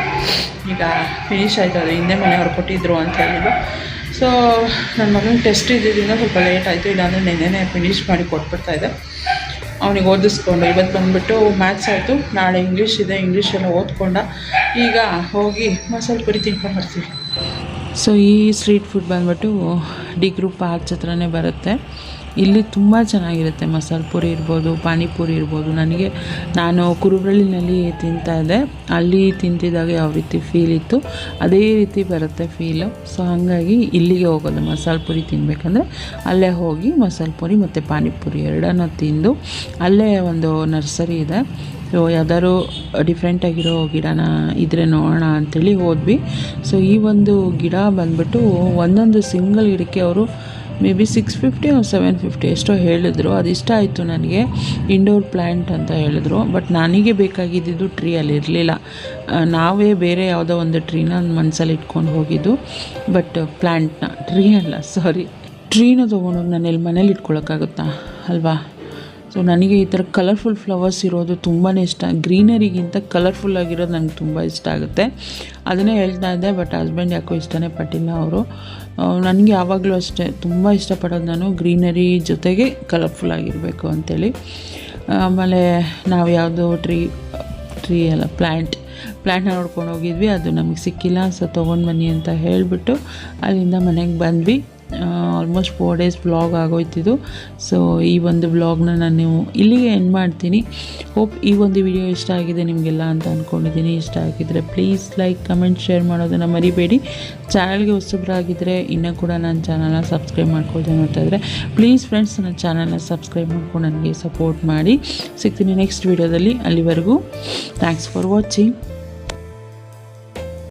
ಈಗ ಫಿನಿಶ್ ಆಯಿತು. ಅದು ಹಿಂದೆ ಮನೆಯವ್ರು ಕೊಟ್ಟಿದ್ರು ಅಂತ ಹೇಳಿದ್ರು. ಸೊ ನನ್ನ ಮಗನಿಗೆ ಟೆಸ್ಟ್ ಇದ್ದಿದ್ದರಿಂದ ಸ್ವಲ್ಪ ಲೇಟ್ ಆಯಿತು, ಇಲ್ಲಾಂದರೆ ನೆನ್ನೆನೇ ಫಿನಿಶ್ ಮಾಡಿ ಕೊಟ್ಬಿಡ್ತಾಯಿದ್ದೆ. ಅವನಿಗೆ ಓದಿಸ್ಕೊಂಡು ಇವತ್ತು ಬಂದುಬಿಟ್ಟು ಮ್ಯಾಥ್ಸ್ ಆಯಿತು, ನಾಳೆ ಇಂಗ್ಲೀಷ್ ಇದೆ, ಇಂಗ್ಲೀಷೆಲ್ಲ ಓದ್ಕೊಂಡ. ಈಗ ಹೋಗಿ ಮಸಾಲೆ ಪುರಿ ತಿನ್ಕೊಂಡು ಬರ್ತೀವಿ. ಸೊ ಈ ಸ್ಟ್ರೀಟ್ ಫುಡ್ ಬಂದುಬಿಟ್ಟು ಡಿ ಗ್ರೂಪ್ ಆರ್ಚ್ ಹತ್ರನೇ ಬರುತ್ತೆ. ಇಲ್ಲಿ ತುಂಬ ಚೆನ್ನಾಗಿರುತ್ತೆ. ಮಸಾಲೆ ಪುರಿ ಇರ್ಬೋದು, ಪಾನಿಪುರಿ ಇರ್ಬೋದು. ನಾನು ಕುರುಬ್ರಳ್ಳಿನಲ್ಲಿ ತಿಂತಾಯಿದ್ದೆ, ಅಲ್ಲಿ ತಿಂತಿದ್ದಾಗ ಯಾವ ರೀತಿ ಫೀಲ್ ಇತ್ತು ಅದೇ ರೀತಿ ಬರುತ್ತೆ ಫೀಲು. ಸೊ ಹಾಗಾಗಿ ಇಲ್ಲಿಗೆ ಹೋಗೋದು ಮಸಾಲೆ ಪುರಿ ತಿನ್ನಬೇಕಂದ್ರೆ ಅಲ್ಲೇ ಹೋಗಿ ಮಸಾಲೆ ಪುರಿ ಮತ್ತು ಪಾನಿಪುರಿ ಎರಡನ್ನೂ ತಿಂದು, ಅಲ್ಲೇ ಒಂದು ನರ್ಸರಿ ಇದೆ. ಸೊ ಯಾವ್ದಾದ್ರು ಡಿಫ್ರೆಂಟಾಗಿರೋ ಗಿಡನ ಇದ್ದರೆ ನೋಡೋಣ ಅಂಥೇಳಿ ಹೋದ್ವಿ. ಸೊ ಈ ಒಂದು ಗಿಡ ಬಂದುಬಿಟ್ಟು ಒಂದೊಂದು ಸಿಂಗಲ್ ಗಿಡಕ್ಕೆ ಅವರು ಮೇ ಬಿ 650 or 750 ಎಷ್ಟೋ ಹೇಳಿದ್ರು. ಅದು ಇಷ್ಟ ಆಯಿತು ನನಗೆ. ಇಂಡೋರ್ ಪ್ಲ್ಯಾಂಟ್ ಅಂತ ಹೇಳಿದ್ರು. ಬಟ್ ನನಗೆ ಬೇಕಾಗಿದ್ದು ಟ್ರೀ ಅಲ್ಲಿ ಇರಲಿಲ್ಲ. ನಾವೇ ಬೇರೆ ಯಾವುದೋ ಒಂದು ಟ್ರೀನ ಮನಸ್ಸಲ್ಲಿ ಇಟ್ಕೊಂಡು ಹೋಗಿದ್ದು. ಬಟ್ ಪ್ಲ್ಯಾಂಟ್ನ, ಟ್ರೀನ ತೊಗೊಂಡೋಗಿ ನಾನು ಎಲ್ಲಿ ಮನೇಲಿ ಇಟ್ಕೊಳ್ಳೋಕ್ಕಾಗುತ್ತಾ ಅಲ್ವಾ. ಸೊ ನನಗೆ ಈ ಥರ ಕಲರ್ಫುಲ್ ಫ್ಲವರ್ಸ್ ಇರೋದು ತುಂಬಾ ಇಷ್ಟ. ಗ್ರೀನರಿಗಿಂತ ಕಲರ್ಫುಲ್ ಆಗಿರೋದು ನನಗೆ ತುಂಬ ಇಷ್ಟ ಆಗುತ್ತೆ. ಅದನ್ನೇ ಹೇಳ್ತಾ ಇದ್ದೆ. ಬಟ್ ಹಸ್ಬೆಂಡ್ ಯಾಕೋ ಇಷ್ಟನೇ ಪಟ್ಟಿಲ್ಲ ಅವರು. ನನಗೆ ಯಾವಾಗಲೂ ಅಷ್ಟೇ ತುಂಬ ಇಷ್ಟಪಡೋದು ನಾನು ಗ್ರೀನರಿ ಜೊತೆಗೆ ಕಲರ್ಫುಲ್ ಆಗಿರಬೇಕು ಅಂಥೇಳಿ. ಆಮೇಲೆ ನಾವು ಯಾವುದೋ ಟ್ರೀ ಅಲ್ಲ ಪ್ಲ್ಯಾಂಟ್ನ ನೋಡ್ಕೊಂಡು ಹೋಗಿದ್ವಿ. ಅದು ನಮಗೆ ಸಿಕ್ಕಿಲ್ಲ. ಸೊ ತೊಗೊಂಡು ಬನ್ನಿ ಅಂತ ಹೇಳಿಬಿಟ್ಟು ಅಲ್ಲಿಂದ ಮನೆಗೆ ಬಂದ್ವಿ. ಆಲ್ಮೋಸ್ಟ್ 4 days ವ್ಲಾಗ್ ಆಗೋಯ್ತಿದ್ದು. ಸೊ ಈ ಒಂದು ವ್ಲಾಗ್ನ ನಾನು ಇಲ್ಲಿಗೆ ಎಂಡ್ ಮಾಡ್ತೀನಿ. ಹೋಪ್ ಈ ಒಂದು ವಿಡಿಯೋ ಇಷ್ಟ ಆಗಿದೆ ನಿಮಗೆಲ್ಲ ಅಂತ ಅಂದ್ಕೊಂಡಿದ್ದೀನಿ. ಇಷ್ಟ ಆಗಿದ್ದರೆ ಪ್ಲೀಸ್ ಲೈಕ್, ಕಮೆಂಟ್, ಶೇರ್ ಮಾಡೋದನ್ನು ಮರಿಬೇಡಿ. ಚಾನಲ್ಗೆ ಹೊಸಬ್ರಾಗಿದ್ದರೆ ಇನ್ನೂ ಕೂಡ ನನ್ನ ಚಾನಲ್ನ ಸಬ್ಸ್ಕ್ರೈಬ್ ಮಾಡ್ಕೊಳ್ದೆ ನೋಡ್ತಾ ಇದ್ದರೆ ಪ್ಲೀಸ್ ಫ್ರೆಂಡ್ಸ್ ನನ್ನ ಚಾನಲ್ನ ಸಬ್ಸ್ಕ್ರೈಬ್ ಮಾಡ್ಕೊಂಡು ನನಗೆ ಸಪೋರ್ಟ್ ಮಾಡಿ. ಸಿಗ್ತೀನಿ ನೆಕ್ಸ್ಟ್ ವಿಡಿಯೋದಲ್ಲಿ. ಅಲ್ಲಿವರೆಗೂ ಥ್ಯಾಂಕ್ಸ್ ಫಾರ್ ವಾಚಿಂಗ್.